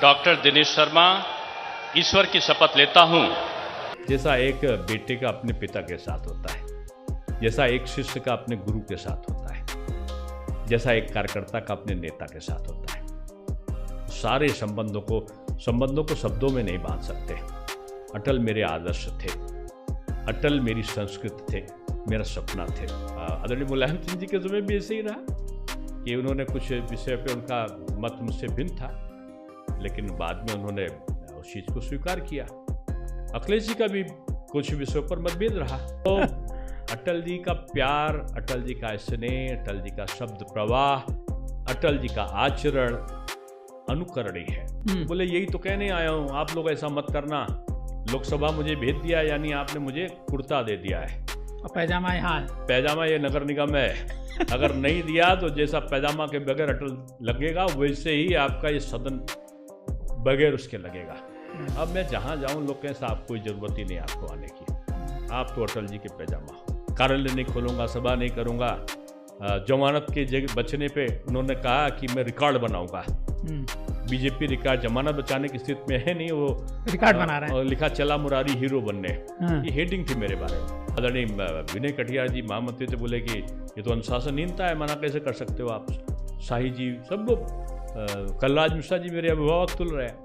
Doctor Dinesh Sharma ईश्वर की शपथ लेता हूं। जैसा एक बेटे का अपने पिता के साथ होता है, जैसा एक शिष्य का अपने गुरु के साथ होता है, जैसा एक कार्यकर्ता का अपने नेता के साथ होता है, सारे संबंधों को शब्दों में नहीं बांध सकते। अटल मेरे आदर्श थे, अटल मेरी संस्कृति थे, मेरा सपना थे। आदरणीय मुलायम सिंह जी के समय भी ऐसे ही रहा कि उन्होंने कुछ विषय पे उनका मत मुझसे भिन्न था, लेकिन बाद में उन्होंने उस चीज़ को स्वीकार किया। अखिलेश जी का भी कुछ विषयों पर मतभेद रहा। तो अटल जी का प्यार, अटल जी का स्नेह, अटल जी का शब्द प्रवाह, अटल जी का आचरण अनुकरणीय है। बोले यही तो कहने आया हूँ, आप लोग ऐसा मत करना। लोकसभा मुझे भेज दिया, यानी आपने मुझे कुर्ता दे दिया है, पैजामा यहाँ है, पैजामा ये नगर निगम है। अगर नहीं दिया तो जैसा पैजामा के बगैर अटल लगेगा, वैसे ही आपका ये सदन बगैर उसके लगेगा। अब मैं जहाँ जाऊँ लोग कहें साहब कोई ज़रूरत ही नहीं आपको आने की, आप तो अटल जी के पैजामा। कार्यालय नहीं खोलूँगा, सभा नहीं करूँगा। जमानत के जगह बचने पे उन्होंने कहा कि मैं रिकॉर्ड बनाऊँगा। बीजेपी रिकॉर्ड जमानत बचाने की स्थिति में है नहीं, वो रिकॉर्ड बना रहा है। और लिखा चला मुरारी हीरो बनने, ये हेडिंग थी मेरे बारे में। आदरणीय विनय कटियार जी महामंत्री थे, बोले कि ये तो अनुशासनहीनता है, मना कैसे कर सकते हो आप। शाही जी, सब लोग, कलराज मिश्रा जी मेरे अभिभावक तुल रहे हैं,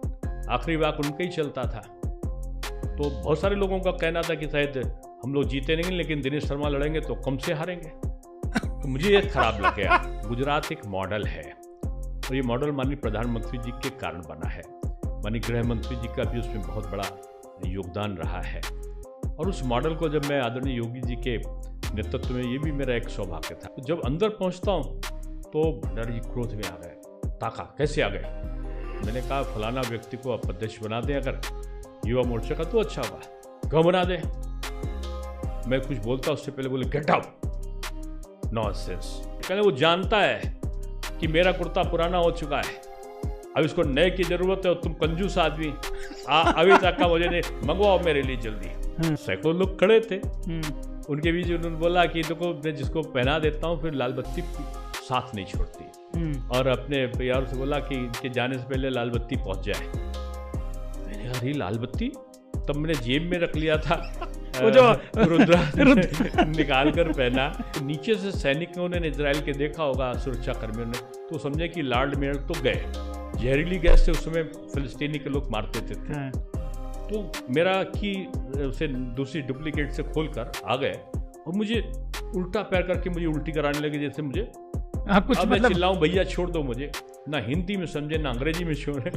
आखिरी वाक उनका ही चलता था। तो बहुत सारे लोगों का कहना था कि शायद हम लोग जीते नहीं, लेकिन दिनेश शर्मा लड़ेंगे तो कम से हारेंगे। तो मुझे ये खराब लग गया। गुजरात एक मॉडल है, और ये मॉडल माननीय प्रधानमंत्री जी के कारण बना है। माननीय गृह मंत्री जी का भी उसमें बहुत बड़ा योगदान रहा है। और उस मॉडल को जब मैं आदरणीय योगी जी के नेतृत्व में, ये भी मेरा एक सौभाग्य था। जब अंदर पहुंचता हूँ तो भंडारी जी क्रोध में आ गए, ताका कैसे आ गए। मैंने कहा फलाना व्यक्ति को आप अध्यक्ष बना दें अगर युवा मोर्चा का तो अच्छा होगा, क्यों बना दें। मैं कुछ बोलता उससे पहले बोले गेट आउट, नॉनसेंस। कहने वो जानता है कि मेरा कुर्ता पुराना हो चुका है, अब इसको नए की जरूरत है, और तुम कंजूस आदमी अभी तक का मुझे नहीं, मंगवाओ मेरे लिए जल्दी। सैकड़ों लोग खड़े थे, उनके बीच उन्होंने बोला कि देखो मैं जिसको पहना देता हूँ फिर लाल बत्ती साथ नहीं छोड़ती, और अपने यार से बोला कि इनके जाने से पहले लाल बत्ती पहुंच जाए। मैंने कहा अरे लाल बत्ती, तब मैंने जेब में रख लिया था वो जो रुद्र निकाल कर पहना। तो नीचे से सैनिकों ने इजराइल के देखा होगा, सुरक्षा कर्मियों ने, तो समझे कि लॉर्ड मेयर तो गए। जहरीली गैस से उस समय फिलिस्तीनी के लोग मारते थे। तो मेरा की उसे दूसरी डुप्लीकेट से खोल कर आ गए, और मुझे उल्टा पैर करके मुझे उल्टी कराने लगे, जैसे मुझे कुछ अब मैं चिल्लाऊं भैया छोड़ दो मुझे, ना हिंदी में समझे ना अंग्रेजी में छोड़े।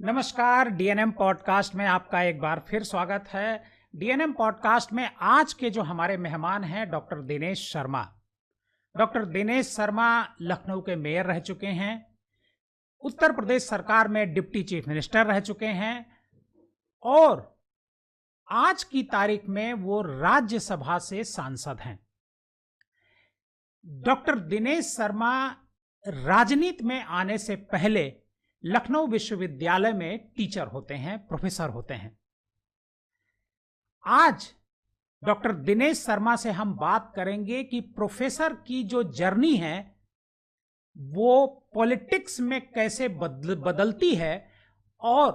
नमस्कार, डीएनएम पॉडकास्ट में आपका एक बार फिर स्वागत है। डीएनएम पॉडकास्ट में आज के जो हमारे मेहमान हैं डॉक्टर दिनेश शर्मा। डॉक्टर दिनेश शर्मा लखनऊ के मेयर रह चुके हैं, उत्तर प्रदेश सरकार में डिप्टी चीफ मिनिस्टर रह चुके हैं, और आज की तारीख में वो राज्यसभा से सांसद हैं। डॉक्टर दिनेश शर्मा राजनीति में आने से पहले लखनऊ विश्वविद्यालय में टीचर होते हैं, प्रोफेसर होते हैं। आज डॉक्टर दिनेश शर्मा से हम बात करेंगे कि प्रोफेसर की जो जर्नी है वो पॉलिटिक्स में कैसे बदलती है, और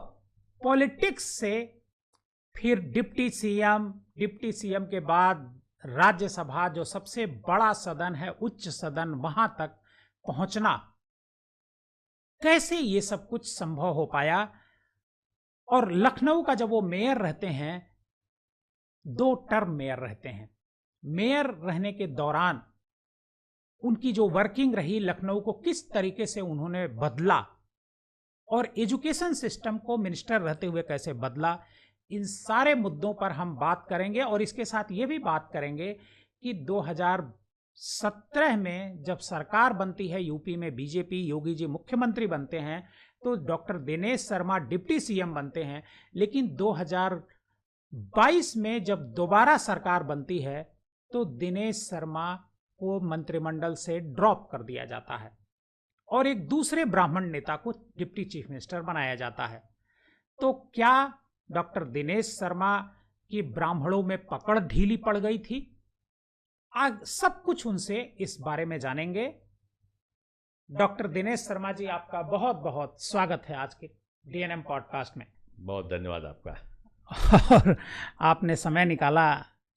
पॉलिटिक्स से फिर डिप्टी सीएम के बाद राज्यसभा, जो सबसे बड़ा सदन है, उच्च सदन, वहां तक पहुंचना, कैसे ये सब कुछ संभव हो पाया। और लखनऊ का जब वो मेयर रहते हैं, 2 टर्म मेयर रहते हैं, मेयर रहने के दौरान उनकी जो वर्किंग रही, लखनऊ को किस तरीके से उन्होंने बदला, और एजुकेशन सिस्टम को मिनिस्टर रहते हुए कैसे बदला, इन सारे मुद्दों पर हम बात करेंगे। और इसके साथ ये भी बात करेंगे कि 2017 में जब सरकार बनती है यूपी में, बीजेपी, योगी जी मुख्यमंत्री बनते हैं, तो doctor Dinesh Sharma deputy CM बनते हैं। लेकिन 2022 में जब दोबारा सरकार बनती है तो दिनेश शर्मा को मंत्रिमंडल से ड्रॉप कर दिया जाता है, और एक दूसरे ब्राह्मण नेता को डिप्टी चीफ मिनिस्टर बनाया जाता है। तो क्या डॉक्टर दिनेश शर्मा की ब्राह्मणों में पकड़ ढीली पड़ गई थी? आज सब कुछ उनसे इस बारे में जानेंगे। डॉक्टर दिनेश शर्मा जी, आपका बहुत बहुत स्वागत है आज के DNM पॉडकास्ट में। बहुत धन्यवाद आपका। और आपने समय निकाला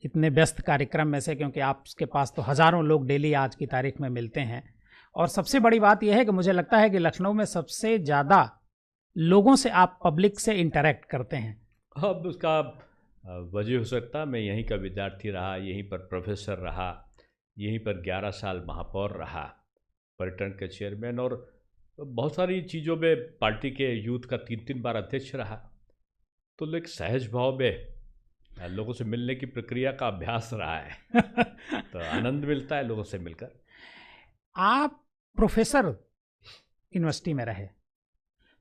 इतने व्यस्त कार्यक्रम में से, क्योंकि आपके पास तो हजारों लोग डेली आज की तारीख में मिलते हैं। और सबसे बड़ी बात यह है कि मुझे लगता है कि लखनऊ में सबसे ज़्यादा लोगों से आप पब्लिक से इंटरेक्ट करते हैं। अब उसका वजह हो सकता, मैं यहीं का विद्यार्थी रहा, यहीं पर प्रोफेसर रहा, यहीं पर 11 साल महापौर रहा, पर्यटन के चेयरमैन, और बहुत सारी चीज़ों में पार्टी के यूथ का 3-3 बार अध्यक्ष रहा। तो एक सहज भाव में लोगों से मिलने की प्रक्रिया का अभ्यास रहा है। तो आनंद मिलता है लोगों से मिलकर। आप प्रोफेसर यूनिवर्सिटी में रहे,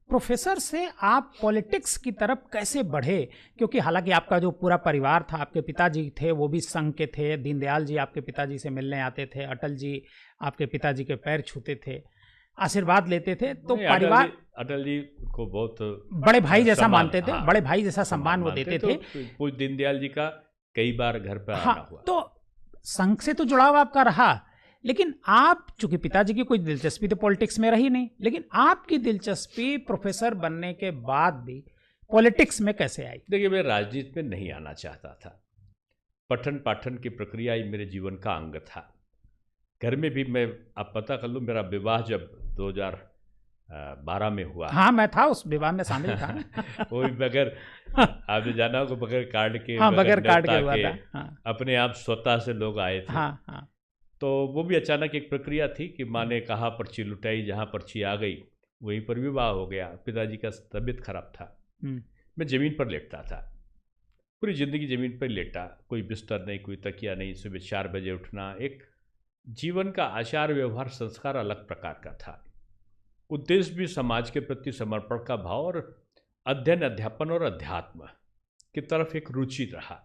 प्रोफेसर से आप पॉलिटिक्स की तरफ कैसे बढ़े? क्योंकि हालांकि आपका जो पूरा परिवार था, आपके पिताजी थे वो भी संघ के थे, दीनदयाल जी आपके पिताजी से मिलने आते थे, अटल जी आपके पिताजी के पैर छूते थे, आशीर्वाद लेते थे, तो परिवार अटल जी को बहुत बड़े भाई जैसा मानते थे। हाँ, बड़े भाई जैसा सम्मान वो देते थे। कुछ दीनदयाल जी का कई बार घर पर आना हुआ। तो संघ से तो जुड़ाव आपका रहा, लेकिन आप, चूंकि पिताजी की कोई दिलचस्पी तो पॉलिटिक्स में रही नहीं, लेकिन आपकी दिलचस्पी प्रोफेसर बनने के बाद भी पॉलिटिक्स में कैसे आई? देखिए, मैं राजनीति में नहीं आना चाहता था। पठन पाठन की प्रक्रिया ही मेरे जीवन का अंग था। घर में भी मैं, आप पता कर लो, मेरा विवाह जब 2012 में हुआ। हाँ, मैं था उस विवाह में शामिल था। वो भी बगैर, आपने जाना होगा, बगैर कार्ड के, हाँ, बगैर कार्ड के हुआ था। हाँ। अपने आप स्वतः से लोग आए थे। हाँ, हाँ। तो वो भी अचानक एक प्रक्रिया थी कि माँ ने कहा, पर्ची लुटाई, जहाँ पर्ची आ गई वहीं पर विवाह हो गया। पिताजी का तबीयत खराब था, मैं ज़मीन पर लेटता था, पूरी ज़िंदगी ज़मीन पर लेटा, कोई बिस्तर नहीं, कोई तकिया नहीं, सुबह 4 बजे उठना। एक जीवन का आचार व्यवहार संस्कार अलग प्रकार का था। उद्देश्य भी समाज के प्रति समर्पण का भाव और अध्ययन, अध्यापन और अध्यात्म की तरफ एक रुचि रहा।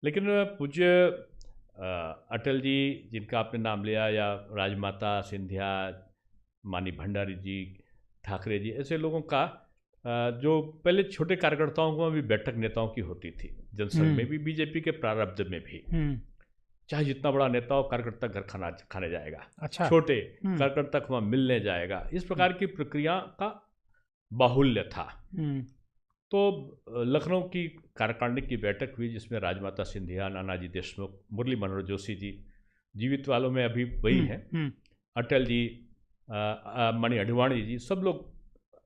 लेकिन पूज्य अटल जी, जिनका आपने नाम लिया, या राजमाता सिंधिया, मानी भंडारी जी, ठाकरे जी, ऐसे लोगों का जो पहले छोटे कार्यकर्ताओं को भी बैठक नेताओं की होती थी, जनसंघ में भी, बीजेपी के प्रारब्ध में भी। चाहे जितना बड़ा नेता हो, कार्यकर्ता घर खाने जाएगा। अच्छा। छोटे कार्यकर्ता वहाँ मिलने जाएगा। इस प्रकार की प्रक्रिया का बाहुल्य था। तो लखनऊ की कार्यकारिणी की बैठक हुई, जिसमें राजमाता सिंधिया, नानाजी देशमुख, मुरली मनोहर जोशी जी, जीवित वालों में अभी वही हैं, अटल जी, मणि अडवाणी जी, सब लोग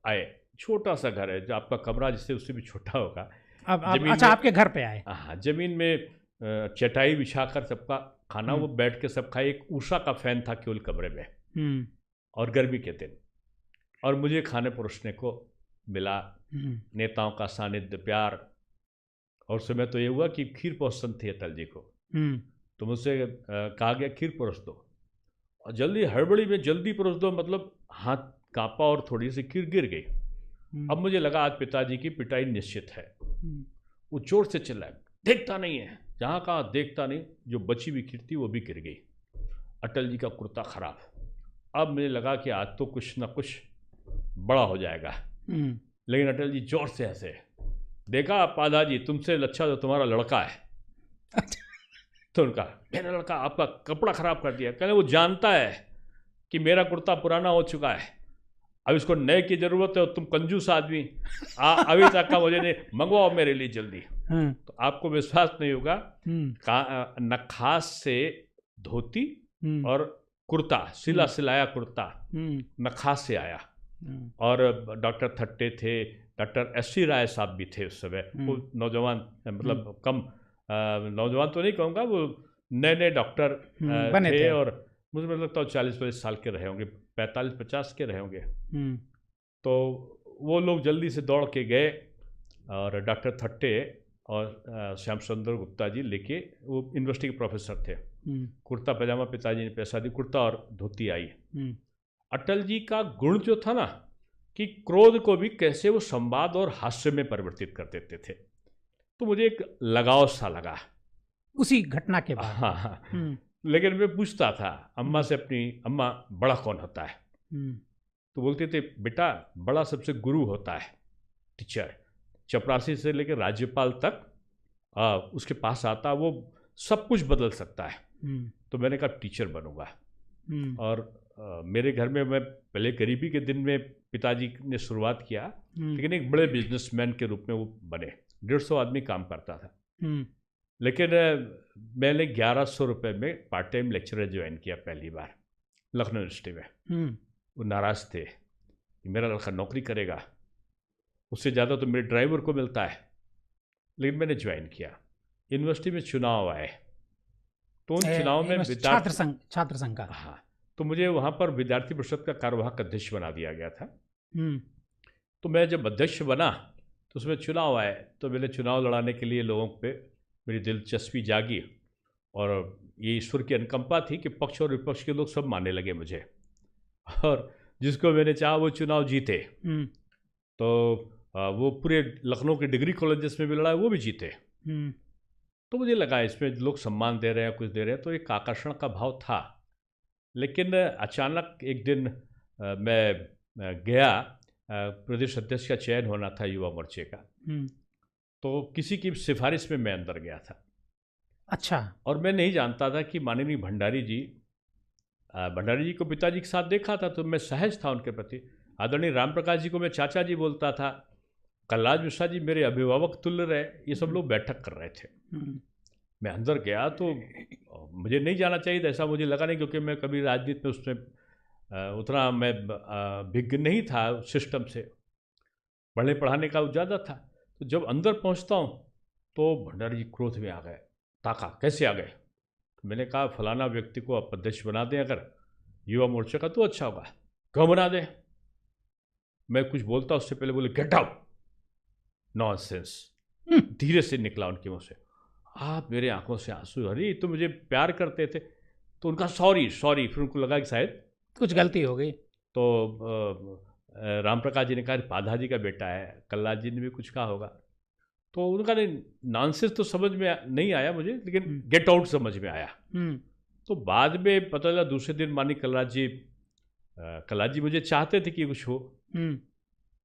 आए। छोटा सा घर है, जो आपका कमरा जिससे उससे भी छोटा होगा। अच्छा, आपके घर पे आए? हाँ, जमीन में चटाई बिछाकर सबका खाना, वो बैठ के सब खाए। एक उषा का फैन था केवल कमरे में, और गर्मी के दिन, और मुझे खाने परोसने को मिला। नेताओं का सानिध्य, प्यार। और समय तो ये हुआ कि खीर पसंद थी अटल जी को, तो मुझसे कहा गया खीर परोस दो, और जल्दी, हड़बड़ी में जल्दी परोस दो, मतलब हाथ कांपा और थोड़ी सी खीर गिर गई। अब मुझे लगा आज पिताजी की पिटाई निश्चित है। वो जोर से चिल्लाया, देखता नहीं है, जहाँ कहाँ देखता नहीं। जो बची हुई खीर थी वो भी गिर गई। अटल जी का कुर्ता खराब। अब मुझे लगा कि आज तो कुछ ना कुछ बड़ा हो जाएगा। लेकिन अटल जी जोर से हंसे, देखा पादाजी, तुमसे अच्छा तो तुम्हारा लड़का है। तो उनका, मेरा लड़का आपका कपड़ा खराब कर दिया। कहने, वो जानता है कि मेरा कुर्ता पुराना हो चुका है, अब इसको नए की जरूरत है, और तुम कंजूस आदमी, अभी तक का मुझे नहीं, मंगवाओ मेरे लिए जल्दी। तो आपको विश्वास नहीं होगा, नखास से धोती और कुर्ता, सिला सिलाया कुर्ता नखास से आया। और डॉक्टर थट्टे थे, डॉक्टर एस.सी. राय साहब भी थे उस समय। वो नौजवान, मतलब कम नौजवान तो नहीं कहूँगा, वो नए नए डॉक्टर थे, और मुझे लगता है 40-50 साल के रहे होंगे, 45-50 के रहे होंगे। तो वो लोग जल्दी से दौड़ के गए, और डॉक्टर थट्टे और श्याम सुंदर गुप्ता जी लेके, वो यूनिवर्सिटी के प्रोफेसर थे। कुर्ता पैजामा पिताजी ने पैसा दी, कुर्ता और धोती आई। अटल जी का गुण जो था ना, कि क्रोध को भी कैसे वो संवाद और हास्य में परिवर्तित कर देते थे, तो मुझे एक लगाव सा लगा उसी घटना के बाद। हाँ। लेकिन मैं पूछता था अम्मा से, अपनी अम्मा, बड़ा कौन होता है? तो बोलते थे, बेटा बड़ा सबसे गुरु होता है, टीचर। चपरासी से लेकर राज्यपाल तक उसके पास आता, वो सब कुछ बदल सकता है। तो मैंने कहा टीचर बनूंगा। और मेरे घर में, मैं पहले गरीबी के दिन में पिताजी ने शुरुआत किया, लेकिन एक बड़े बिजनेसमैन के रूप में वो बने। 150 आदमी काम करता था। लेकिन मैंने 1100 रुपये में पार्ट टाइम लेक्चरर ज्वाइन किया पहली बार लखनऊ यूनिवर्सिटी में। वो नाराज़ थे कि मेरा लड़का नौकरी करेगा, उससे ज़्यादा तो मेरे ड्राइवर को मिलता है। लेकिन मैंने ज्वाइन किया। यूनिवर्सिटी में चुनाव आए तो उन चुनाव में छात्र संघ का, हाँ, तो मुझे वहाँ पर विद्यार्थी परिषद का कार्यवाहक अध्यक्ष बना दिया गया था। तो मैं जब अध्यक्ष बना तो उसमें चुनाव आए तो मैंने चुनाव लड़ाने के लिए लोगों पे मेरी दिलचस्पी जागी और ये ईश्वर की अनुकंपा थी कि पक्ष और विपक्ष के लोग सब मानने लगे मुझे, और जिसको मैंने चाहा वो चुनाव जीते। तो वो पूरे लखनऊ के डिग्री कॉलेजेस में भी लड़ा, वो भी जीते। तो मुझे लगा इसमें लोग सम्मान दे रहे हैं, कुछ दे रहे हैं, तो एक आकर्षण का भाव था। लेकिन अचानक एक दिन मैं गया, प्रदेश अध्यक्ष का चयन होना था युवा मोर्चे का, तो किसी की सिफारिश में मैं अंदर गया था। अच्छा। और मैं नहीं जानता था कि माननीय भंडारी जी को पिताजी के साथ देखा था, तो मैं सहज था उनके प्रति। आदरणीय राम प्रकाश जी को मैं चाचा जी बोलता था, कलराज मिश्रा जी मेरे अभिभावक तुल्य रहे, ये सब लोग बैठक कर रहे थे। मैं अंदर गया तो मुझे नहीं जाना चाहिए था, ऐसा मुझे लगा नहीं, क्योंकि मैं कभी राजनीति में उसमें उतना मैं विज्ञ नहीं था सिस्टम से, पढ़ने पढ़ाने का ज़्यादा था। तो जब अंदर पहुंचता हूं तो भंडारी जी क्रोध में आ गए, ताका कैसे आ गए। तो मैंने कहा फलाना व्यक्ति को आप अध्यक्ष बना दें अगर युवा मोर्चे का तो अच्छा होगा, क्यों बना दें। मैं कुछ बोलता उससे पहले बोले गेट आउट, नॉनसेंस, धीरे से निकला उनके मुंह से। आप, मेरे आंखों से आंसू, अरे तो मुझे प्यार करते थे। तो उनका सॉरी, फिर उनको लगा कि शायद कुछ गलती हो गई। तो राम प्रकाश जी ने कहा पाधा जी का बेटा है, कल्लाज जी ने भी कुछ कहा होगा। तो उनका नॉनसेंस तो समझ में नहीं आया मुझे, लेकिन गेट आउट समझ में आया। तो बाद में पता चला दूसरे दिन मानी कल्लाज जी मुझे चाहते थे कि कुछ हो।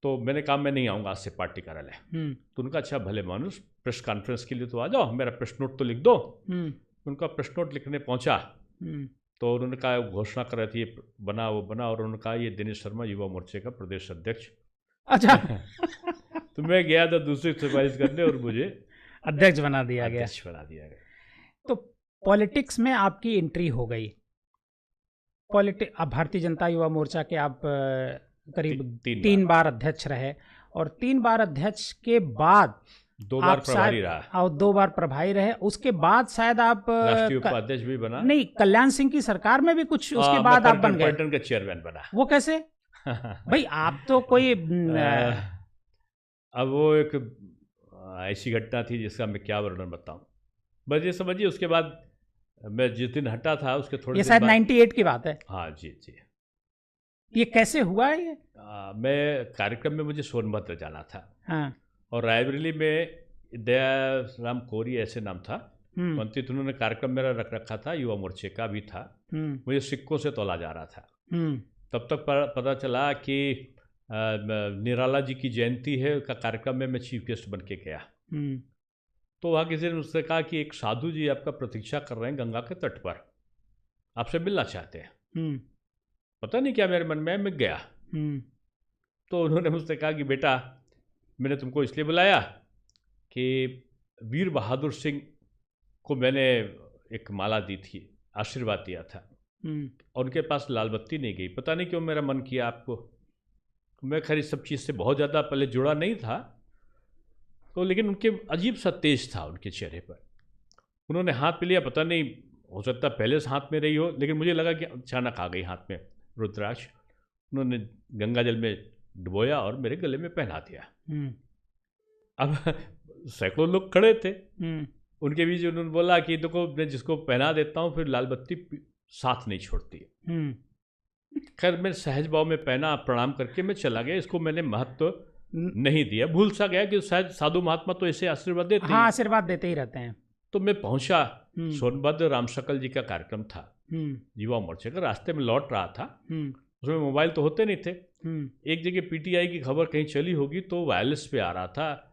तो मैंने कहा मैं नहीं आऊँगा आज से पार्टी कार्यालय। तो उनका अच्छा भले मानुस, प्रेस कॉन्फ्रेंस के लिए तो आ जाओ, मेरा प्रेस नोट तो लिख दो। उनका प्रेस नोट लिखने पहुँचा तो उन्होंने कहा घोषणा कर रहे थे ये बना वो बना, और उन्होंने कहा ये दिनेश शर्मा युवा मोर्चे का प्रदेश अध्यक्ष। अच्छा। तो मैं गया था दूसरी सिफारिश करने और मुझे अध्यक्ष बना दिया गया। तो पॉलिटिक्स में आपकी एंट्री हो गई। अब भारतीय जनता युवा मोर्चा के आप करीब तीन बार अध्यक्ष रहे, और 3 बार अध्यक्ष के बाद 2 बार प्रभारी रहा, और 2 बार प्रभारी रहे। उसके बाद शायद आप राष्ट्रीय उपाध्यक्ष भी बना। नहीं, कल्याण सिंह की सरकार में भी कुछ उसके बाद आप बन गए। पर्यटन का चेयरमैन बना। वो कैसे? भाई आप तो कोई अब वो एक ऐसी घटना थी जिसका मैं क्या वर्णन बताऊं, बस ये समझिए। उसके बाद मैं जिस दिन हटा था उसके थोड़े ये शायद 98 की बात है। हाँ जी। ये कैसे हुआ है ये? मैं कार्यक्रम में मुझे सोनभद्र जाना था। हाँ। और रायबरेली में दयाराम कोरी ऐसे नाम था मंत्री, उन्होंने कार्यक्रम मेरा रख रखा था, युवा मोर्चे का भी था। मुझे सिक्कों से तोला जा रहा था। तब तक पता चला कि निराला जी की जयंती है का कार्यक्रम में मैं चीफ गेस्ट बन के गया। तो वहाँ किसी ने मुझसे कहा कि एक साधु जी आपका प्रतीक्षा कर रहे हैं गंगा के तट पर, आपसे मिलना चाहते हैं। पता नहीं क्या मेरे मन में मैं गया। तो उन्होंने मुझसे कहा कि बेटा मैंने तुमको इसलिए बुलाया कि वीर बहादुर सिंह को मैंने एक माला दी थी, आशीर्वाद दिया था, और उनके पास लाल बत्ती नहीं गई। पता नहीं क्यों मेरा मन किया आपको। मैं खैर इस सब चीज़ से बहुत ज़्यादा पहले जुड़ा नहीं था, तो लेकिन उनके अजीब सा तेज था उनके चेहरे पर। उन्होंने हाथ में लिया, पता नहीं हो सकता पहले से हाथ में रही हो, लेकिन मुझे लगा कि अचानक आ गई हाथ में रुद्राक्ष। उन्होंने गंगा जल में डुबोया और मेरे गले में पहना दिया। अब सैकड़ों लोग खड़े थे, उनके बीच उन्होंने बोला कि देखो मैं जिसको पहना देता हूँ फिर लाल बत्ती साथ नहीं छोड़ती। खैर मैं सहज भाव में पहना, प्रणाम करके मैं चला गया। इसको मैंने महत्व नहीं दिया, भूल सा गया कि शायद साधु महात्मा तो ऐसे आशीर्वाद देते हैं। हाँ, आशीर्वाद देते ही रहते हैं। तो मैं पहुंचा, सोनभद्र राम शकल जी का कार्यक्रम था युवा मोर्चे का। रास्ते में लौट रहा था, उसमें मोबाइल तो होते नहीं थे। एक जगह पीटीआई की खबर कहीं चली होगी तो वायरलेस पे आ रहा था।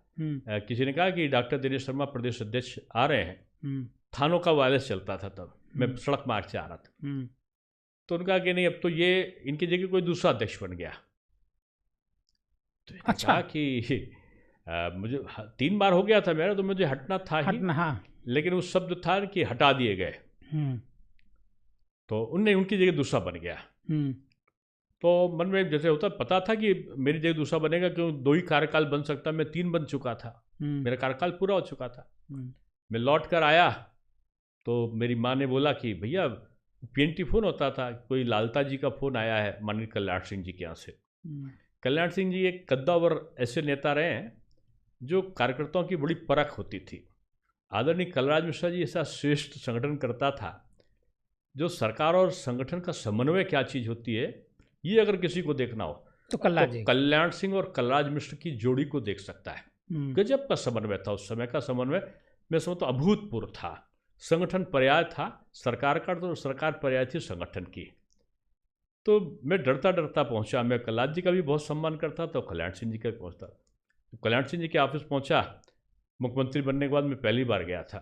किसी ने कहा कि डॉक्टर दिनेश शर्मा प्रदेश अध्यक्ष आ रहे हैं। थानों का वायरलेस चलता था तब, मैं सड़क मार्ग से आ रहा था। तो उनका कि नहीं अब तो ये इनकी जगह कोई दूसरा अध्यक्ष बन गया। तो मैंने अच्छा। कहा कि मुझे 3 बार हो गया था मेरा, तो मुझे हटना था ही, हटना, हाँ। लेकिन उस शब्द था कि हटा दिए गए, हम्म, तो उनने उनकी जगह दूसरा बन गया। हम्म, तो मन में जैसे होता, पता था कि मेरी जगह दूसरा बनेगा, क्यों 2 ही कार्यकाल बन सकता, मैं 3 बन चुका था, मेरा कार्यकाल पूरा हो चुका था। मैं लौट कर आया तो मेरी माँ ने बोला कि भैया PNT फ़ोन होता था, कोई लालता जी का फ़ोन आया है माननीय कल्याण सिंह जी के यहाँ से। कल्याण सिंह जी एक कद्दावर ऐसे नेता रहे हैं जो कार्यकर्ताओं की बड़ी परख होती थी। आदरणीय कलराज मिश्रा जी ऐसा श्रेष्ठ संगठन करता था, जो सरकार और संगठन का समन्वय क्या चीज़ होती है, ये अगर किसी को देखना हो तो कल्ला जी, कल्याण सिंह और कलराज मिश्र की जोड़ी को देख सकता है। गजब का समन्वय था उस समय का समन्वय, मैं समझता हूँ अभूतपूर्व था। संगठन पर्याय था सरकार का, तो सरकार पर्याय थी संगठन की। तो मैं डरता डरता पहुंचा, मैं कलराज जी का भी बहुत सम्मान करता था, कल्याण सिंह जी का भी पहुंचता। तो कल्याण सिंह जी के ऑफिस पहुंचा, मुख्यमंत्री बनने के बाद मैं पहली बार गया था,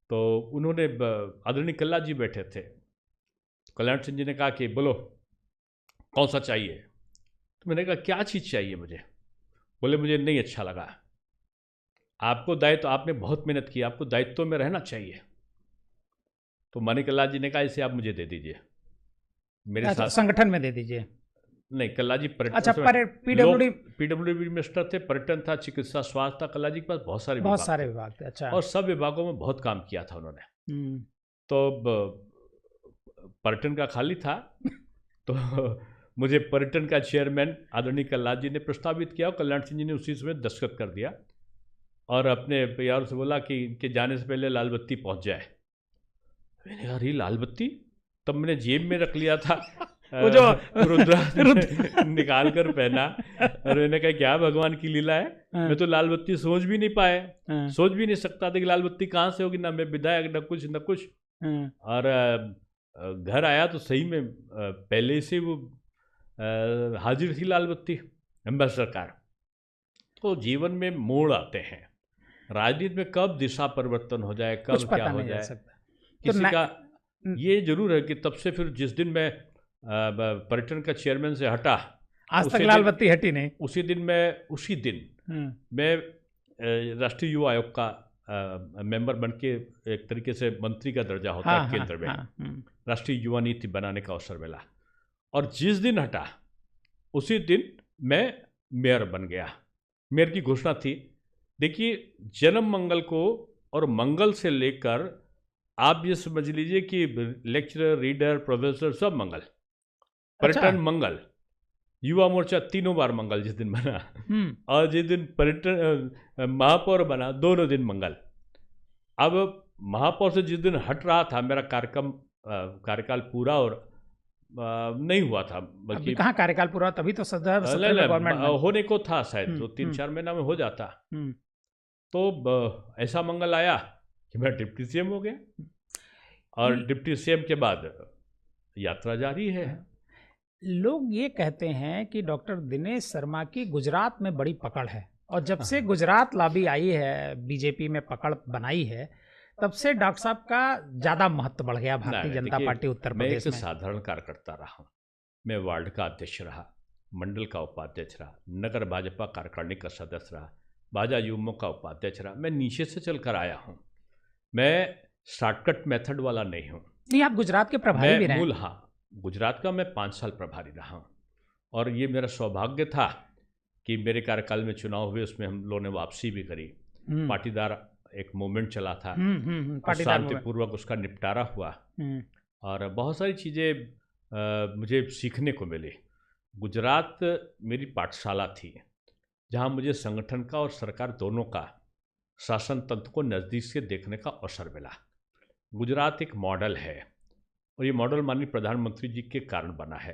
तो उन्होंने आदरणीय कलराज जी बैठे थे, कल्याण सिंह जी ने कहा कि बोलो कौन सा चाहिए। तो मैंने कहा क्या चीज़ चाहिए मुझे। बोले मुझे नहीं अच्छा लगा, आपको दायित्व, आपने बहुत मेहनत की, आपको दायित्व में रहना चाहिए। तो मानिक कल्ला जी ने कहा इसे आप मुझे दे दीजिए, मेरे अच्छा, साथ संगठन में दे दीजिए। नहीं, कल्ला जी पर्यटन, अच्छा, PWD मिनिस्टर थे, पर्यटन था, चिकित्सा, स्वास्थ्य था, कल्ला जी के पास बहुत सारे विभाग थे। अच्छा। और सब विभागों में बहुत काम किया था उन्होंने। तो पर्यटन का खाली था तो मुझे पर्यटन का चेयरमैन आदरणीय कल्ला जी ने प्रस्तावित किया और कल्याण सिंह जी ने उसी समय दस्तखत कर दिया और अपने PR से बोला कि इनके जाने से पहले लाल बत्ती पहुंच जाए। मैंने कहा अरे लाल बत्ती, तब मैंने जेब में रख लिया था वो जो रुद्राक्ष निकाल कर पहना और मैंने कहा क्या भगवान की लीला है, मैं तो लाल बत्ती सोच भी नहीं पाए, सोच भी नहीं सकता था कि लाल बत्ती कहाँ से होगी, ना मैं विधायक, न कुछ। और घर आया तो सही में पहले से वो हाजिर थी लाल बत्ती, एम्बेसडर कार। तो जीवन में मोड़ आते हैं, राजनीति में कब दिशा परिवर्तन हो जाए, कब क्या हो जाए किसी का। ये जरूर है कि तब से फिर जिस दिन मैं पर्यटन का चेयरमैन से हटा, आज तक लाल बत्ती हटी नहीं। उसी दिन मैं राष्ट्रीय युवा आयोग का मेंबर बन के, एक तरीके से मंत्री का दर्जा होता है केंद्र में, राष्ट्रीय युवा नीति बनाने का अवसर मिला। और जिस दिन हटा उसी दिन मैं मेयर बन गया। मेयर की घोषणा थी, देखिए जन्म मंगल को और मंगल से लेकर आप ये समझ लीजिए कि लेक्चरर, रीडर, प्रोफेसर सब मंगल, पर्यटन मंगल, युवा मोर्चा तीनों बार मंगल जिस दिन बना, और जिस दिन पर्यटन महापौर बना दोनों दिन मंगल। अब महापौर से जिस दिन हट रहा था, मेरा कार्यकाल पूरा और नहीं हुआ था, बल्कि कहाँ कार्यकाल पूरा, तभी तो गवर्नमेंट होने को था शायद, तो 3-4 महीना में हो जाता। तो ऐसा मंगल आया कि मैं डिप्टी CM हो गया, और डिप्टी CM के बाद यात्रा जारी है। लोग ये कहते हैं कि डॉक्टर दिनेश शर्मा की गुजरात में बड़ी पकड़ है, और जब से गुजरात लॉबी आई है, बीजेपी में पकड़ बनाई है, तब से डॉक्टर साहब का ज्यादा महत्व बढ़ गया भारतीय जनता पार्टी उत्तर प्रदेश में। मैं एक साधारण कार्यकर्ता रहा हूँ, मैं वार्ड का अध्यक्ष रहा, मंडल का उपाध्यक्ष रहा, नगर भाजपा कार्यकारिणी का सदस्य रहा, भाजपा युवमों का उपाध्यक्ष रहा। मैं नीचे से चलकर आया हूँ, मैं शॉर्टकट मेथड वाला नहीं हूँ। नहीं, आप गुजरात के प्रभारी भी रहे। हाँ, गुजरात का मैं 5 साल प्रभारी रहा हूँ, और ये मेरा सौभाग्य था कि मेरे कार्यकाल में चुनाव हुए, उसमें हम लोगों ने वापसी भी करी। पाटीदार एक मूवमेंट चला था, शांतिपूर्वक उसका निपटारा हुआ, और बहुत सारी चीज़ें मुझे सीखने को मिली। गुजरात मेरी पाठशाला थी, जहाँ मुझे संगठन का और सरकार दोनों का शासन तंत्र को नज़दीक से देखने का अवसर मिला। गुजरात एक मॉडल है, और ये मॉडल माननीय प्रधानमंत्री जी के कारण बना है।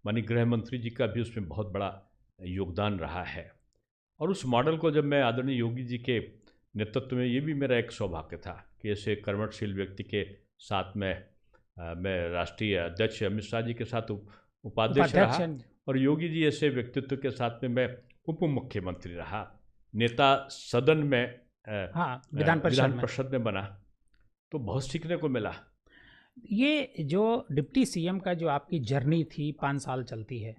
माननीय गृह मंत्री जी का भी उसमें बहुत बड़ा योगदान रहा है, और उस मॉडल को जब मैं आदरणीय योगी जी के नेतृत्व में, ये भी मेरा एक सौभाग्य था कि ऐसे कर्मठशील व्यक्ति के साथ में मैं राष्ट्रीय अध्यक्ष अमित शाह जी के साथ उपाध्यक्ष रहा, और योगी जी ऐसे व्यक्तित्व के साथ में मैं उप मुख्यमंत्री रहा, नेता सदन में, विधान परिषद में बना। तो बहुत सीखने को मिला। ये जो डिप्टी CM का जो आपकी जर्नी थी 5 साल चलती है,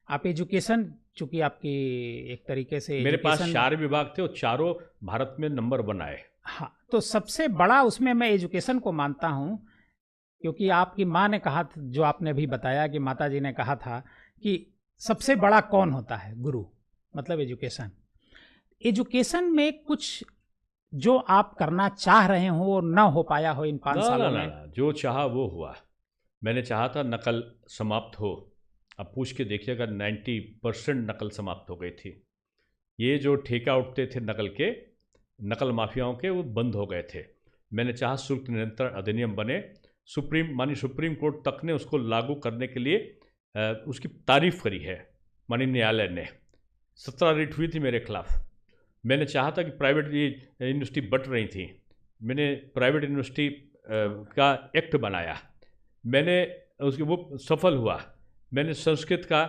आप एजुकेशन चूंकि आपकी एक तरीके से मेरे पास education- 4 विभाग थे और चारों भारत में नंबर 1 आए। हाँ, तो सबसे बड़ा उसमें मैं एजुकेशन को मानता हूँ, क्योंकि आपकी माँ ने कहा था, जो आपने अभी बताया कि माता जी ने कहा था कि सबसे बड़ा कौन होता है, गुरु, मतलब एजुकेशन। एजुकेशन में कुछ जो आप करना चाह रहे हो और ना हो पाया हो इन 5 सालों में? ना, जो चाहा वो हुआ। मैंने चाहा था नकल समाप्त हो, अब पूछ के देखिएगा 90% नकल समाप्त हो गई थी। ये जो ठेका उठते थे नकल के, नकल माफियाओं के, वो बंद हो गए थे। मैंने चाहा शुल्क नियंत्रण अधिनियम बने, सुप्रीम कोर्ट तक ने उसको लागू करने के लिए उसकी तारीफ करी है माननीय न्यायालय ने। 17 रिट हुई थी मेरे खिलाफ। मैंने चाहा था कि प्राइवेट यूनिवर्सिटी बट रही थी, मैंने प्राइवेट यूनिवर्सिटी का एक्ट बनाया, मैंने उसके वो सफल हुआ। मैंने संस्कृत का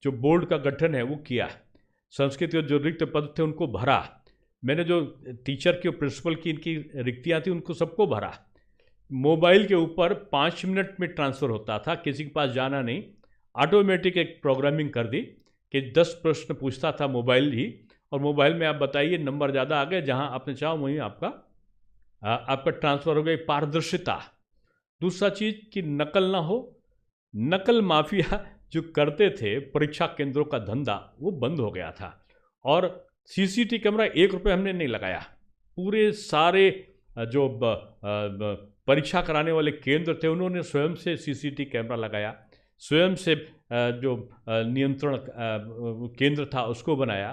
जो बोर्ड का गठन है वो किया, संस्कृत के जो रिक्त पद थे उनको भरा, मैंने जो टीचर की और प्रिंसिपल की इनकी रिक्तियाँ थी उनको सबको भरा। मोबाइल के ऊपर 5 मिनट में ट्रांसफ़र होता था, किसी के पास जाना नहीं, ऑटोमेटिक एक प्रोग्रामिंग कर दी कि 10 प्रश्न पूछता था मोबाइल ही, और मोबाइल में आप बताइए, नंबर ज़्यादा आ गए, जहाँ आपने चाहा वहीं आपका ट्रांसफ़र हो गया। पारदर्शिता। दूसरा चीज़ कि नकल ना हो, नकल माफिया जो करते थे परीक्षा केंद्रों का धंधा वो बंद हो गया था। और सीसीटीवी कैमरा 1 रुपये हमने नहीं लगाया, पूरे सारे जो परीक्षा कराने वाले केंद्र थे उन्होंने स्वयं से सीसीटीवी कैमरा लगाया, स्वयं से जो नियंत्रण केंद्र था उसको बनाया,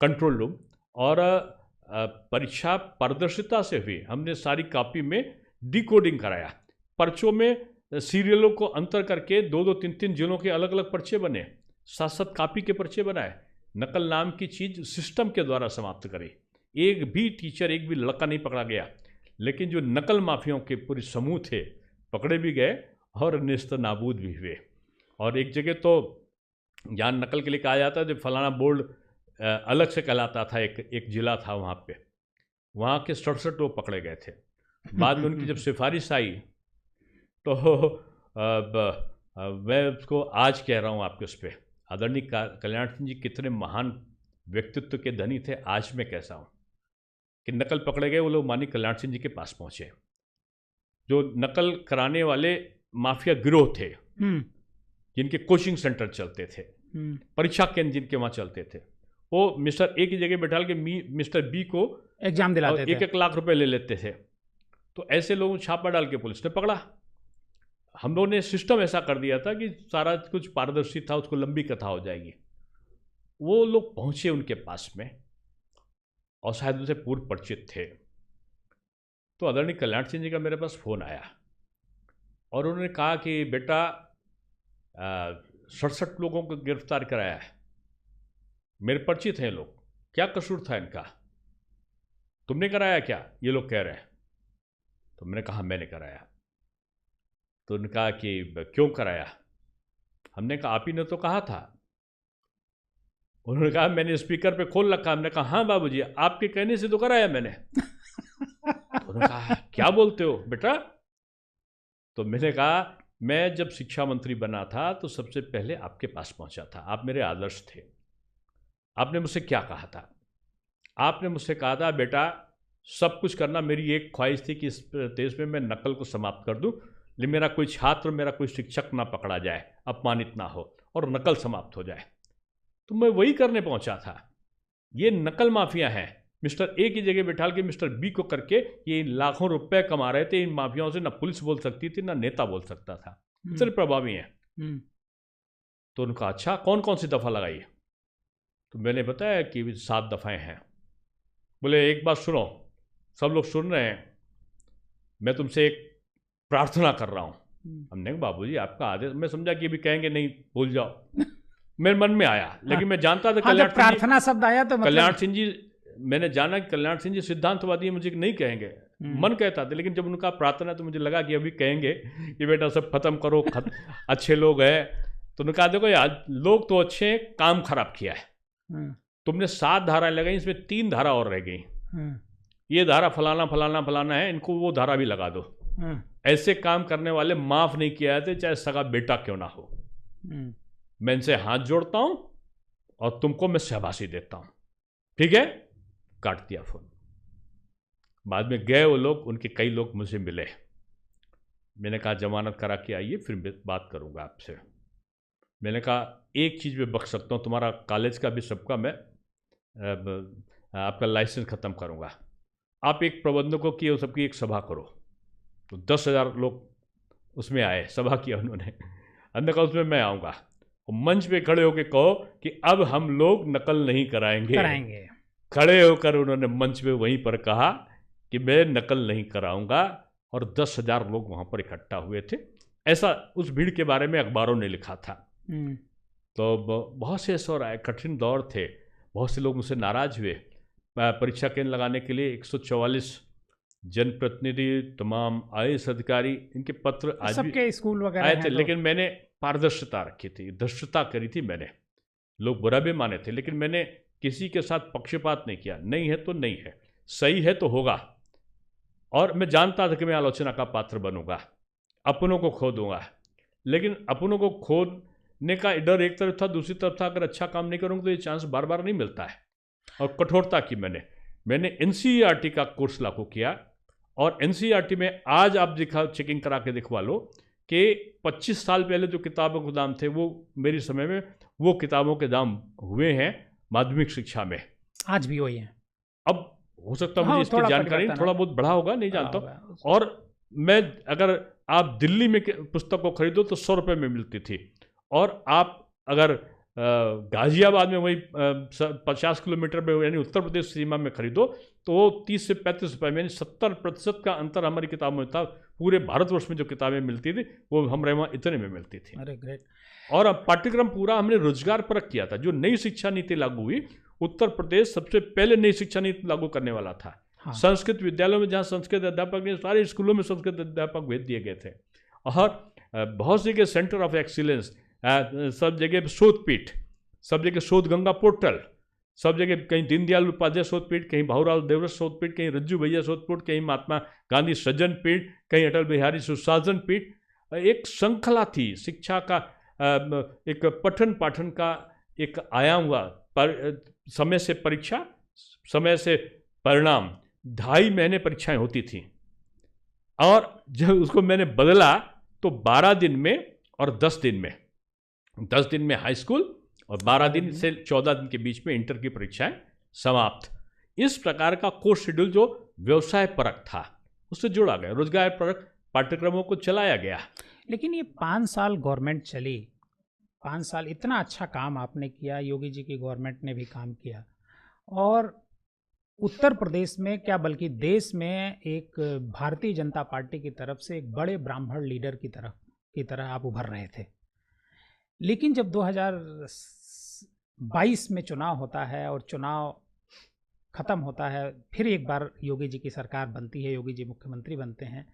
कंट्रोल रूम, और परीक्षा पारदर्शिता से हुई। हमने सारी कॉपी में डिकोडिंग कराया, पर्चों में सीरियलों को अंतर करके 2-2, 3-3 जिलों के अलग अलग पर्चे बने, 7-7 कॉपी के पर्चे बनाए। नकल नाम की चीज़ सिस्टम के द्वारा समाप्त करी। एक भी टीचर, एक भी लड़का नहीं पकड़ा गया, लेकिन जो नकल माफियाओं के पूरे समूह थे पकड़े भी गए और नेस्त नाबूद भी हुए। और एक जगह तो जहाँ नकल के लिए कहा जाता है, जो फलाना बोर्ड अलग से कहलाता था, एक जिला था वहाँ पे, वहाँ के 67 लोग पकड़े गए थे। बाद में उनकी जब सिफारिश आई तो मैं उसको आज कह रहा हूँ आपके उस पर, आदरणीय कल्याण सिंह जी कितने महान व्यक्तित्व के धनी थे, आज मैं कैसा हूँ कि नकल पकड़े गए वो लोग माननीय कल्याण सिंह जी के पास पहुँचे। जो नकल कराने वाले माफिया गिरोह थे, जिनके कोचिंग सेंटर चलते थे, परीक्षा केंद्र जिनके वहाँ चलते थे, वो मिस्टर ए की जगह बैठा के मिस्टर बी को एग्जाम दिलाते थे, 1-1 लाख रुपए ले लेते थे। तो ऐसे लोगों छापा डाल के पुलिस ने पकड़ा। हम लोगों ने सिस्टम ऐसा कर दिया था कि सारा कुछ पारदर्शी था, उसको लंबी कथा हो जाएगी। वो लोग पहुंचे उनके पास में और शायद उनसे पूर्व परिचित थे। तो आदरणीय कल्याण सिंह जी का मेरे पास फ़ोन आया और उन्होंने कहा कि बेटा 67 लोगों को गिरफ्तार कराया है, मेरे परिचित हैं लोग, क्या कसूर था इनका, तुमने कराया क्या, ये लोग कह रहे हैं। तो मैंने कहा मैंने कराया। तो उन्होंने कहा कि क्यों कराया, हमने कहा आप ही ने तो कहा था। उन्होंने कहा मैंने स्पीकर पे खोल रखा। हमने कहा हाँ बाबूजी, आपके कहने से तो कराया मैंने। तो उन्होंने कहा क्या बोलते हो बेटा। तो मैंने कहा मैं जब शिक्षा मंत्री बना था तो सबसे पहले आपके पास पहुंचा था, आप मेरे आदर्श थे। आपने मुझसे क्या कहा था, आपने मुझसे कहा था बेटा सब कुछ करना, मेरी एक ख्वाहिश थी कि इस देश में मैं नकल को समाप्त कर दूं, लेकिन मेरा कोई छात्र, मेरा कोई शिक्षक ना पकड़ा जाए, अपमानित ना हो और नकल समाप्त हो जाए। तो मैं वही करने पहुंचा था। ये नकल माफिया हैं, मिस्टर ए की जगह बैठा के मिस्टर बी को करके ये लाखों रुपए कमा रहे थे। इन माफियाओं से ना पुलिस बोल सकती थी ना नेता बोल सकता था, इतने प्रभावी हैं। तो उनका अच्छा कौन कौन सी दफ़ा लगाई। तो मैंने बताया कि 7 दफ़ाएं हैं। बोले एक बात सुनो, सब लोग सुन रहे हैं, मैं तुमसे एक प्रार्थना कर रहा हूँ। हमने कहा बाबूजी आपका आदेश। मैं समझा कि अभी कहेंगे नहीं भूल जाओ, मेरे मन में आया, लेकिन मैं जानता था कल्याण प्रार्थना शब्द आया तो कल्याण सिंह जी, मैंने जाना कि कल्याण सिंह जी सिद्धांतवादी मुझे नहीं कहेंगे, मन कहता था, लेकिन जब उनका प्रार्थना तो मुझे लगा कि अभी कहेंगे कि बेटा सब खत्म करो, अच्छे लोग हैं। तो उन्होंने कहा देखो यार लोग तो अच्छे हैं, काम खराब किया है, तुमने 7 धाराएं लगाई, इसमें 3 धारा और रह गई, ये धारा फलाना फलाना फलाना है, इनको वो धारा भी लगा दो। ऐसे काम करने वाले माफ नहीं किया जाते, चाहे सगा बेटा क्यों ना हो। मैं इनसे हाथ जोड़ता हूं और तुमको मैं शाबाशी देता हूँ, ठीक है। काट दिया फोन। बाद में गए वो लोग, उनके कई लोग मुझे मिले। मैंने कहा जमानत करा के आइए, फिर बात करूँगा आपसे। मैंने कहा एक चीज़ में बख्श सकता हूँ, तुम्हारा कॉलेज का भी सबका मैं आपका लाइसेंस ख़त्म करूँगा। आप एक प्रबंधकों की और सबकी एक सभा करो। तो 10,000 लोग उसमें आए, सभा किया उन्होंने। अंदर कहा उसमें मैं आऊँगा, और मंच पे खड़े होकर कहो कि अब हम लोग नकल नहीं कराएंगे। खड़े होकर उन्होंने मंच पे वहीं पर कहा कि मैं नकल नहीं कराऊंगा, और 10,000 लोग वहाँ पर इकट्ठा हुए थे। ऐसा उस भीड़ के बारे में अखबारों ने लिखा था। तो बहुत से ऐसे और आए, कठिन दौर थे। बहुत से लोग मुझसे नाराज हुए। परीक्षा केंद्र लगाने के लिए 144 जनप्रतिनिधि, तमाम IAS अधिकारी, इनके पत्र आज भी स्कूल वगैरह आए थे। लेकिन मैंने पारदर्शिता रखी थी, धृष्टता करी थी मैंने। लोग बुरा भी माने थे, लेकिन मैंने किसी के साथ पक्षपात नहीं किया। नहीं है तो नहीं है, सही है तो होगा। और मैं जानता था कि मैं आलोचना का पात्र बनूंगा, अपनों को खो दूंगा। लेकिन अपनों को खोने का डर एक तरफ था, दूसरी तरफ था अगर अच्छा काम नहीं करूँगा तो ये चांस बार बार नहीं मिलता है। और कठोरता की मैंने NCERT का कोर्स लागू किया। और NCERT में आज आप चेकिंग करा के दिखवा लो कि 25 साल पहले जो किताबों के दाम थे, वो मेरी समय में वो किताबों के दाम हुए हैं माध्यमिक शिक्षा में, आज भी वही है। अब हो सकता है मुझे इसकी जानकारी थोड़ा बहुत बढ़ा होगा, नहीं जानता। और मैं, अगर आप दिल्ली में पुस्तक को खरीदो तो 100 रुपये में मिलती थी, और आप अगर गाजियाबाद में वही 50 किलोमीटर में, यानी उत्तर प्रदेश सीमा में खरीदो तो वो 30 से 35 रुपये में, यानी 70% का अंतर हमारी किताबों में था। पूरे भारतवर्ष में जो किताबें मिलती थी वो हमारे वहाँ इतने में मिलती थी। अरे ग्रेट। और अब पाठ्यक्रम पूरा हमने रोजगार परक किया था। जो नई शिक्षा नीति लागू हुई, उत्तर प्रदेश सबसे पहले नई शिक्षा नीति लागू करने वाला था। हाँ। संस्कृत विद्यालयों में जहाँ संस्कृत अध्यापक नहीं, सारे स्कूलों में संस्कृत अध्यापक भेज दिए गए थे। और बहुत सी जगह सेंटर ऑफ एक्सीलेंस, सब जगह शोधपीठ, सब जगह शोध गंगा पोर्टल, सब जगह, कहीं दीनदयाल उपाध्याय शोधपीठ, कहीं भाऊराव देवरस शोधपीठ, कहीं रज्जू भैया शोधपीठ, कहीं महात्मा गांधी सृजन पीठ, कहीं अटल बिहारी सुशासन पीठ। एक श्रृंखला थी शिक्षा का, एक पठन पाठन का एक आयाम हुआ। समय से परीक्षा, समय से परिणाम, 2.5 महीने परीक्षाएं होती थी। और जब उसको मैंने बदला तो 12 दिन में और 10 दिन में, 10 दिन में हाई स्कूल और 12 दिन से 14 दिन के बीच में इंटर की परीक्षाएं समाप्त। इस प्रकार का कोर्स शेड्यूल जो व्यवसाय परक था उससे जोड़ा गया, रोजगार परक पाठ्यक्रमों को चलाया गया। लेकिन ये 5 साल गवर्नमेंट चली, 5 साल इतना अच्छा काम आपने किया, योगी जी की गवर्नमेंट ने भी काम किया, और उत्तर प्रदेश में क्या बल्कि देश में एक भारतीय जनता पार्टी की तरफ से एक बड़े ब्राह्मण लीडर की तरह आप उभर रहे थे। लेकिन जब 2022 में चुनाव होता है और चुनाव खत्म होता है, फिर एक बार योगी जी की सरकार बनती है, योगी जी मुख्यमंत्री बनते हैं,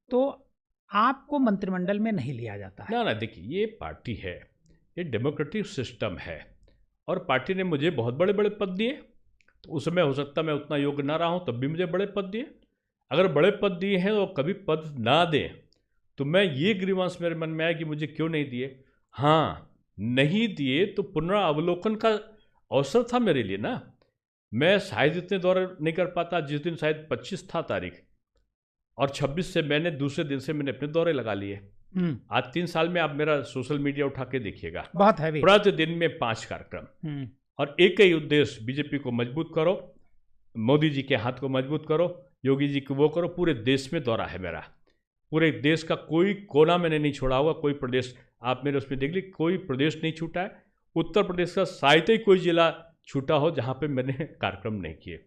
तो आपको मंत्रिमंडल में नहीं लिया जाता है। ना, देखिए, ये पार्टी है, ये डेमोक्रेटिक सिस्टम है, और पार्टी ने मुझे बहुत बड़े बड़े पद दिए। तो उस समय हो सकता मैं उतना योग्य ना रहा हूँ, तब भी मुझे बड़े पद दिए। अगर बड़े पद दिए हैं और कभी पद ना दें तो मैं, ये ग्रीवांस मेरे मन में आया कि मुझे क्यों नहीं दिए। हाँ, नहीं दिए तो पुनरावलोकन का अवसर था मेरे लिए ना। मैं शायद इतने दौरे नहीं कर पाता, जिस दिन शायद 25 था तारीख, और 26 से मैंने दूसरे दिन से मैंने अपने दौरे लगा लिए। आज 3 साल में आप मेरा सोशल मीडिया उठा के देखिएगा, बहुत हैवी, प्रतिदिन में 5 कार्यक्रम, और एक ही उद्देश्य, बीजेपी को मजबूत करो, मोदी जी के हाथ को मजबूत करो, योगी जी को वो करो। पूरे देश में दौरा है मेरा, पूरे देश का कोई कोना मैंने नहीं छोड़ा हुआ, कोई प्रदेश आप मेरे उसमें देख ली, कोई प्रदेश नहीं छूटा है। उत्तर प्रदेश का शायद ही कोई जिला छूटा हो जहाँ पे मैंने कार्यक्रम नहीं किए।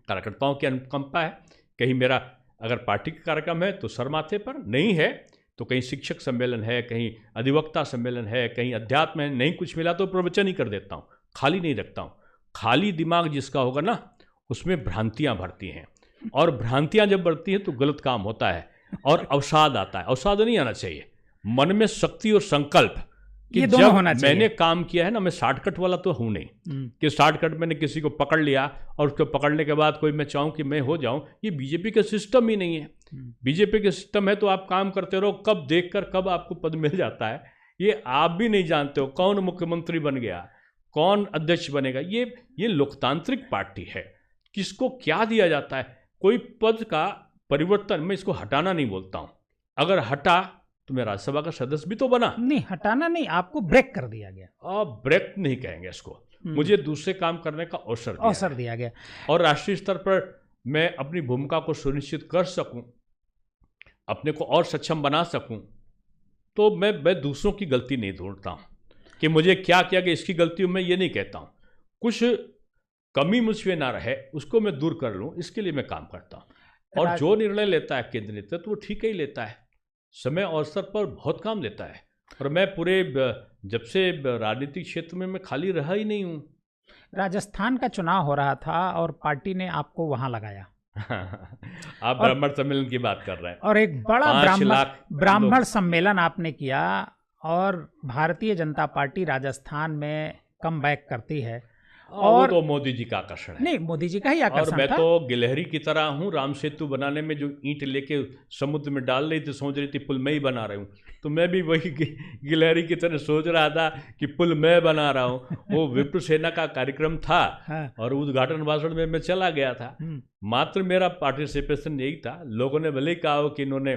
कार्यकर्ताओं की अनुकंपा है। कहीं मेरा अगर पार्टी का कार्यक्रम है तो सर माथे पर, नहीं है तो कहीं शिक्षक सम्मेलन है, कहीं अधिवक्ता सम्मेलन है, कहीं अध्यात्म है, नहीं कुछ मिला तो प्रवचन ही कर देता हूँ, खाली नहीं रखता हूँ। खाली दिमाग जिसका होगा ना, उसमें भ्रांतियाँ भरती हैं, और भ्रांतियाँ जब बढ़ती हैं तो गलत काम होता है और अवसाद आता है। अवसाद नहीं आना चाहिए, मन में शक्ति और संकल्प कि ये जब होना चाहिए। मैंने काम किया है ना, मैं शॉर्टकट वाला तो हूँ नहीं कि शॉर्टकट मैंने किसी को पकड़ लिया और उसको पकड़ने के बाद कोई मैं चाहूँ कि मैं हो जाऊँ। ये बीजेपी का सिस्टम ही नहीं है। बीजेपी के सिस्टम है तो आप काम करते रहो, कब देखकर कब आपको पद मिल जाता है ये आप भी नहीं जानते हो। कौन मुख्यमंत्री बन गया, कौन अध्यक्ष बनेगा, ये लोकतांत्रिक पार्टी है, किसको क्या दिया जाता है। कोई पद का परिवर्तन, मैं इसको हटाना नहीं बोलता हूँ, अगर हटा तो मैं राज्यसभा का सदस्य भी तो बना। नहीं, हटाना नहीं, आपको ब्रेक कर दिया गया। अब ब्रेक नहीं कहेंगे इसको, मुझे दूसरे काम करने का अवसर दिया गया और राष्ट्रीय स्तर पर मैं अपनी भूमिका को सुनिश्चित कर सकूं, अपने को और सक्षम बना सकूं, तो मैं दूसरों की गलती नहीं ढूंढता हूं कि मुझे क्या किया कि इसकी गलती मैं ये नहीं कहता हूं। कुछ कमी मुझमें ना रहे उसको मैं दूर कर लूं, इसके लिए मैं काम करता हूं। और जो निर्णय लेता है केंद्र नेतृत्व वो ठीक ही लेता है, समय अवसर पर बहुत काम लेता है। और मैं पूरे जब से राजनीतिक क्षेत्र में मैं खाली रहा ही नहीं हूँ। राजस्थान का चुनाव हो रहा था और पार्टी ने आपको वहां लगाया। आप ब्राह्मण सम्मेलन की बात कर रहे हैं। और एक बड़ा 5 लाख ब्राह्मण सम्मेलन आपने किया और भारतीय जनता पार्टी राजस्थान में कमबैक करती है। और वो तो मोदी जी का आकर्षण है। नहीं, मोदी जी का ही आकर्षण और मैं था। तो गिलहरी की तरह हूँ, राम सेतु बनाने में जो ईंट लेके समुद्र में डाल रही थी, सोच रही थी पुल मैं ही बना रही हूँ, तो मैं भी वही गिलहरी की तरह सोच रहा था कि पुल मैं बना रहा हूँ। वो विप्र सेना का कार्यक्रम था और उद्घाटन भाषण में मैं चला गया था। मात्र मेरा पार्टिसिपेशन यही था। लोगों ने भले ही कहा कि इन्होंने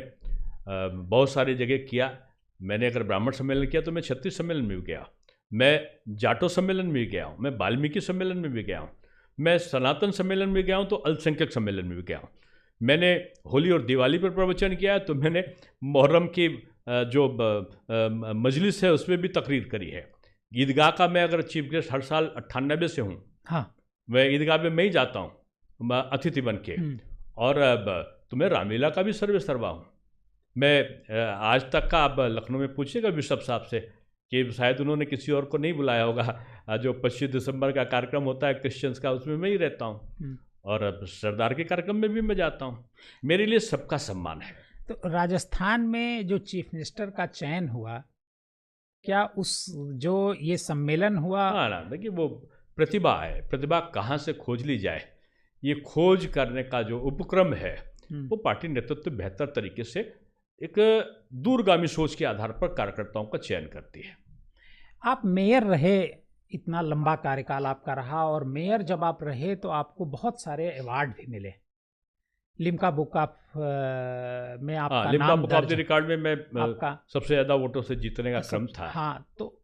बहुत सारी जगह किया। मैंने अगर ब्राह्मण सम्मेलन किया तो मैं 36 सम्मेलन में भी गया, मैं जाटो सम्मेलन में भी गया हूँ, मैं वाल्मीकि सम्मेलन में भी गया हूँ, मैं सनातन सम्मेलन में गया हूँ, तो अल्पसंख्यक सम्मेलन में भी गया हूँ। मैंने होली और दिवाली पर प्रवचन किया है, तो मैंने मुहर्रम की जो मजलिस है उसमें भी तकरीर करी है। ईदगाह का मैं अगर चीफ गेस्ट हर साल 98 से हूँ। हाँ, मैं ईदगाह में मैं ही जाता हूँ अतिथि बन के। और तो मैं रामलीला का भी सर्वे सर्वा हूँ। मैं आज तक का, आप लखनऊ में पूछिएगा बिशप साहब से कि शायद उन्होंने किसी और को नहीं बुलाया होगा, जो 25 दिसंबर का कार्यक्रम होता है क्रिश्चियंस का, उसमें मैं ही रहता हूँ। और सरदार के कार्यक्रम में भी मैं जाता हूँ। मेरे लिए सबका सम्मान है। तो राजस्थान में जो चीफ मिनिस्टर का चयन हुआ, क्या उस जो ये सम्मेलन हुआ? हाँ ना, देखिए वो प्रतिभा है, प्रतिभा कहाँ से खोज ली जाए, ये खोज करने का जो उपक्रम है वो पार्टी नेतृत्व बेहतर तरीके से एक दूरगामी सोच के आधार पर कार्यकर्ताओं का चयन करती है। आप मेयर रहे, इतना लंबा कार्यकाल आपका रहा, और मेयर जब आप रहे तो आपको बहुत सारे अवार्ड भी मिले। लिम्का बुक ऑफ में आपका लिम्का नाम बुक ऑफ द दर्ज, रिकॉर्ड में मैं आपका सबसे ज़्यादा वोटों से जीतने का क्रम था। हाँ, तो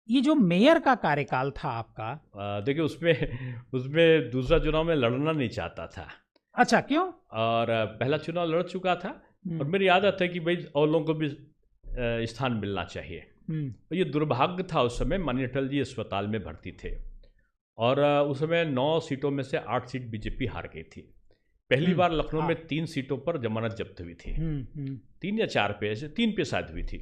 ये जो मेयर का कार्यकाल था आपका, देखिए उसमें दूसरा चुनाव में लड़ना नहीं चाहता था। अच्छा, क्यों? और पहला चुनाव लड़ चुका था और मेरी आदत है कि भाई और लोगों को भी स्थान मिलना चाहिए। तो ये दुर्भाग्य था, उस समय माननीय अटल जी अस्पताल में भर्ती थे और उस समय 9 सीटों में से 8 सीट बीजेपी हार गई थी। पहली बार लखनऊ में 3 सीटों पर जमानत जब्त हुई थी, 3 या 4 पे, ऐसे 3 पे शायद हुई थी।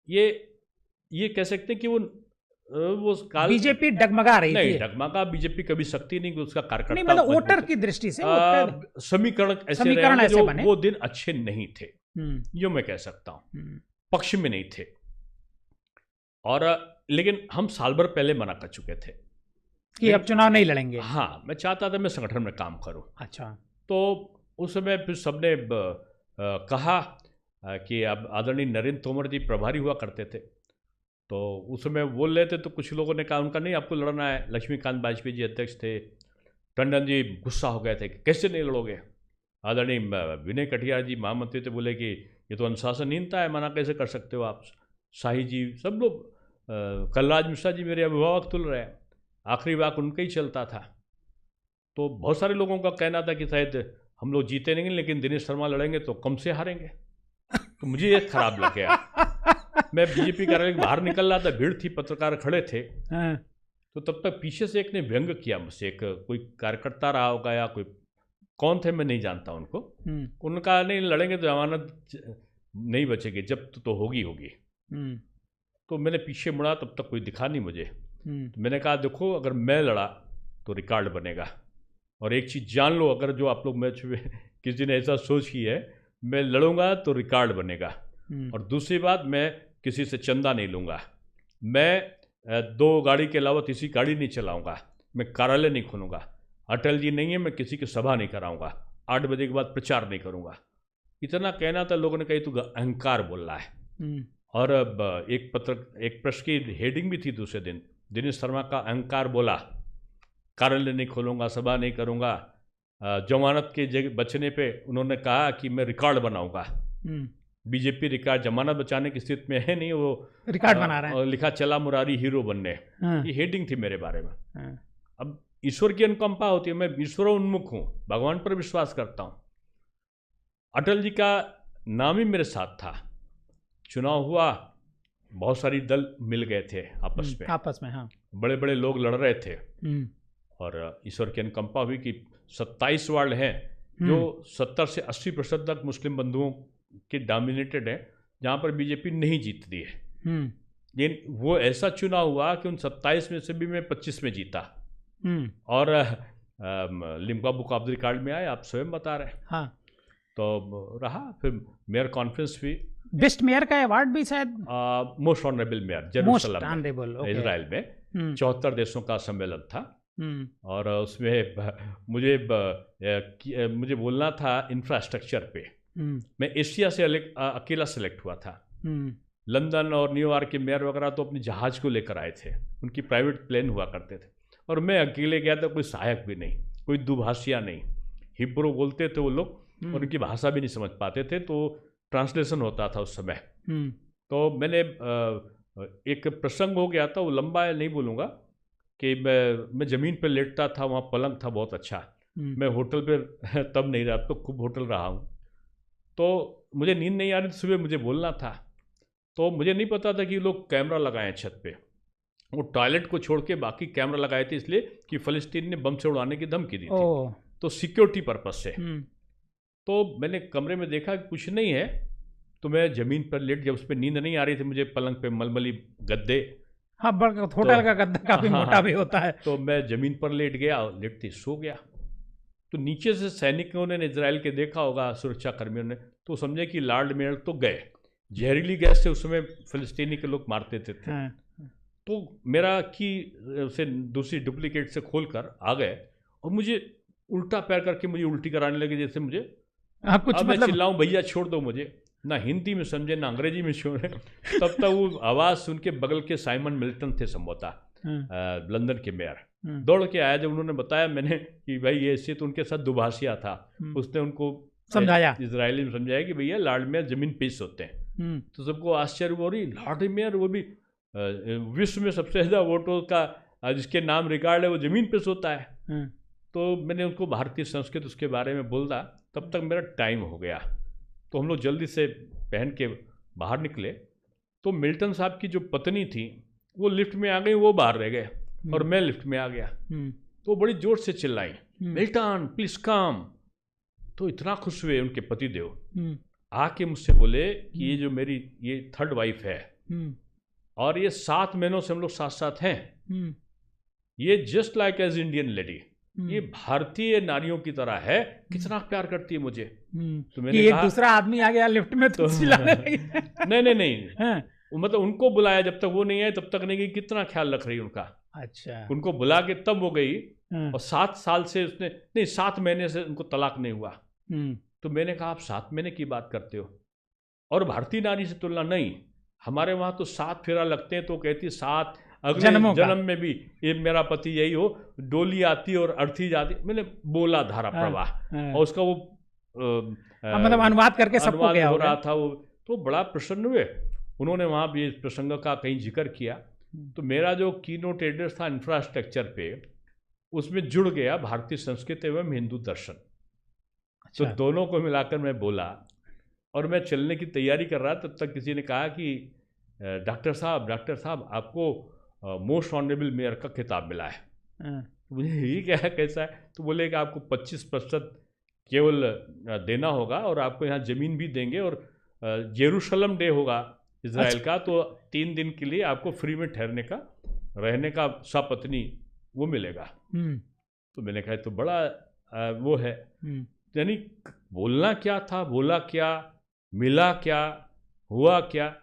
ये कह सकते हैं कि वो काल बीजेपी डगमगा रही थी। नहीं, डगमगा बीजेपी कभी सकती नहीं कि उसका कार्यकर्ता नहीं, मतलब वोटर की दृष्टि से समीकरण ऐसे जो वो दिन अच्छे नहीं थे, यो मैं कह सकता हूँ, पक्ष में नहीं थे। और लेकिन हम साल भर पहले मना कर चुके थे कि अब चुनाव नहीं लड़ेंगे। हाँ, मैं चाहता था मैं संगठन में काम करूं। अच्छा, तो उस समय फिर सबने कहा कि अब आदरणीय नरेंद्र तोमर जी प्रभारी हुआ करते थे, तो उस समय बोल रहे थे, तो कुछ लोगों ने कहा उनका नहीं, आपको लड़ना है। लक्ष्मीकांत वाजपेयी जी अध्यक्ष थे, टंडन जी गुस्सा हो गए थे कि कैसे नहीं लड़ोगे। आदरणीय विनय कटियार जी महामंत्री थे, बोले कि ये तो अनुशासनहीनता है, मना कैसे कर सकते हो आप। शाही जी, सब लोग, कलराज मिश्रा जी मेरे अभिभावक तुल रहे हैं, आखिरी वाक उनका ही चलता था। तो बहुत सारे लोगों का कहना था कि शायद हम लोग जीते नहीं, लेकिन दिनेश शर्मा लड़ेंगे तो कम से हारेंगे। तो मुझे ये खराब लग गया। मैं बीजेपी कार्यालय के बाहर निकल रहा था, भीड़ थी, पत्रकार खड़े थे, तो तब तक पीछे से एक ने व्यंग किया मुझसे, एक कोई कार्यकर्ता रहा होगा या कोई, कौन थे मैं नहीं जानता उनको। उनका नहीं, लड़ेंगे तो जमानत नहीं बचेगी, जब तो होगी। तो मैंने पीछे मुड़ा, तब तक कोई दिखा नहीं मुझे। तो मैंने कहा देखो, अगर मैं लड़ा तो रिकॉर्ड बनेगा, और एक चीज़ जान लो, अगर जो आप लोग मैच में किसी ने ऐसा सोच की है, मैं लड़ूंगा तो रिकॉर्ड बनेगा। और दूसरी बात, मैं किसी से चंदा नहीं लूँगा, मैं 2 गाड़ी के अलावा तीसरी गाड़ी नहीं चलाऊँगा, मैं कार्यालय नहीं खोलूँगा, अटल जी नहीं है, मैं किसी की सभा नहीं कराऊँगा, 8 बजे के बाद प्रचार नहीं करूँगा। इतना कहना था। लोगों ने कही तू अहंकार बोल रहा है। और अब एक प्रश्न की हेडिंग भी थी दूसरे दिन, दिनेश शर्मा का अहंकार बोला, कार्यालय नहीं खोलूंगा, सभा नहीं करूंगा, जमानत के जगह बचने पे उन्होंने कहा कि मैं रिकॉर्ड बनाऊंगा। बीजेपी रिकॉर्ड जमानत बचाने की स्थिति में है नहीं, वो रिकॉर्ड बना रहे हैं। लिखा चला मुरारी हीरो बनने, ये हेडिंग थी मेरे बारे में। अब ईश्वर की अनुकंपा होती है, मैं ईश्वर उन्मुख हूँ, भगवान पर विश्वास करता हूँ। अटल जी का नाम ही मेरे साथ था। चुनाव हुआ, बहुत सारी दल मिल गए थे आपस में, हाँ, बड़े बड़े लोग लड़ रहे थे, और ईश्वर की अनुकंपा हुई कि 27 वार्ड हैं जो 70 से 80% तक मुस्लिम बंधुओं के डोमिनेटेड हैं, जहाँ पर बीजेपी नहीं जीतती है। लेकिन वो ऐसा चुनाव हुआ कि उन 27 में से भी मैं 25 में जीता, और Limca book of the record में आए, आप स्वयं बता रहे हैं। हाँ। तो रहा, फिर मेयर कॉन्फ्रेंस भी, बेस्ट मेयर का अवार्ड भी शायद, मोस्ट ऑनरेबल मेयर जेरूसलम में, इजराइल में 74 देशों का सम्मेलन था, और उसमें मुझे बोलना था इंफ्रास्ट्रक्चर पे। मैं एशिया से अकेला सेलेक्ट हुआ था। लंदन और न्यूयॉर्क के मेयर वगैरह तो अपने जहाज को लेकर आए थे, उनकी प्राइवेट प्लेन हुआ करते थे, और मैं अकेले गया था, कोई सहायक भी नहीं, कोई दुभाषिया नहीं। हिब्रू बोलते थे वो लोग, और उनकी भाषा भी नहीं समझ पाते थे, तो ट्रांसलेशन होता था उस समय। तो मैंने एक प्रसंग हो गया था, वो लंबा है, नहीं बोलूँगा, कि मैं ज़मीन पर लेटता था, वहाँ पलंग था बहुत अच्छा। मैं होटल पे तब नहीं रहा, तो खूब होटल रहा हूँ। तो मुझे नींद नहीं आ रही थी, सुबह मुझे बोलना था, तो मुझे नहीं पता था कि लोग कैमरा लगाए छत पे। वो टॉयलेट को छोड़ के बाकी कैमरा लगाए थे, इसलिए कि फ़लस्तीन ने बम से उड़ाने की धमकी दी थी, तो सिक्योरिटी पर्पज से। तो मैंने कमरे में देखा कि कुछ नहीं है, तो मैं ज़मीन पर लेट, जब उस पर नींद नहीं आ रही थी मुझे, पलंग पे मलमली गद्दे, हाँ, होटल का गद्दा काफी मोटा भी होता है, तो मैं ज़मीन पर लेट गया, लेटते सो गया। तो नीचे से सैनिकों ने, इजराइल के देखा होगा, सुरक्षा कर्मियों ने, तो समझे कि लॉर्ड मेयर तो गए। जहरीली गैस से उस समय फिलिस्तीनी के लोग मारते थे। तो मेरा की से दूसरी डुप्लीकेट से खोल कर आ गए, और मुझे उल्टा पैर करके मुझे उल्टी कराने लगे, जैसे मुझे कुछ अब मैं चिल्लाऊं, भैया छोड़ दो मुझे, ना हिंदी में समझे ना अंग्रेजी में छोड़े। तब तक वो आवाज़ सुन के बगल के साइमन मिल्टन थे संभवतः, लंदन के मेयर, दौड़ के आया। जब उन्होंने बताया मैंने कि भाई ये ऐसे, तो उनके साथ दुभाषिया था, उसने उनको समझाया, इजरायली में समझाया कि भैया लॉर्ड मेयर जमीन पेश होते हैं। तो सबको आश्चर्य हो रही, लॉर्ड मेयर, वो भी विश्व में सबसे ज़्यादा वोटों का जिसके नाम रिकॉर्ड है, वो जमीन पेश होता है। तो मैंने उनको भारतीय संस्कृति उसके बारे में बोला, तब तक मेरा टाइम हो गया। तो हम लोग जल्दी से पहन के बाहर निकले, तो मिल्टन साहब की जो पत्नी थी वो लिफ्ट में आ गई, वो बाहर रह गए, और मैं लिफ्ट में आ गया। तो बड़ी जोर से चिल्लाई, मिल्टन प्लीज कम। तो इतना खुश हुए उनके पतिदेव, आके मुझसे बोले कि ये जो मेरी ये थर्ड वाइफ है, और ये 7 महीनों से हम लोग साथ साथ हैं, ये just like as Indian lady, ये भारतीय नारियों की तरह है, कितना प्यार करती है मुझे। तो मैंने एक दूसरा आदमी आ गया लिफ्ट में, तो नहीं मतलब उनको बुलाया, जब तक वो नहीं आए तब तक नहीं गई, कितना ख्याल रख रही उनका। अच्छा, उनको बुला के तब वो गई, और 7 साल से उसने नहीं, 7 महीने से उनको तलाक नहीं हुआ। तो मैंने कहा आप 7 महीने की बात करते हो, और भारतीय नारी से तुलना नहीं, हमारे वहाँ तो 7 फेरा लगते हैं, तो कहती 7 अगले जन्म में भी ये मेरा पति यही हो, डोली आती और अर्थी जाती। मैंने बोला धारा प्रवाह, और उसका वो मतलब अनुवाद करके सबको गया हो रहा था वो, तो बड़ा प्रसन्न हुए। उन्होंने वहाँ भी इस प्रसंग का कहीं जिक्र किया। तो मेरा जो कीनोट एड्रेस था इंफ्रास्ट्रक्चर पे, उसमें जुड़ गया भारतीय संस्कृति एवं हिंदू दर्शन। तो दोनों को मिलाकर मैं बोला, और मैं चलने की तैयारी कर रहा, तब तक किसी ने कहा कि डॉक्टर साहब आपको मोस्ट ऑनरेबल मेयर का खिताब मिला है। मुझे ये क्या है, कैसा है? तो बोले कि आपको 25% केवल देना होगा, और आपको यहाँ ज़मीन भी देंगे, और जेरूशलम डे होगा इजराइल का, तो 3 दिन के लिए आपको फ्री में ठहरने का, रहने का, सपत्नी वो मिलेगा। तो मैंने कहा तो बड़ा वो है, यानी बोलना क्या था, बोला क्या, मिला क्या, हुआ क्या,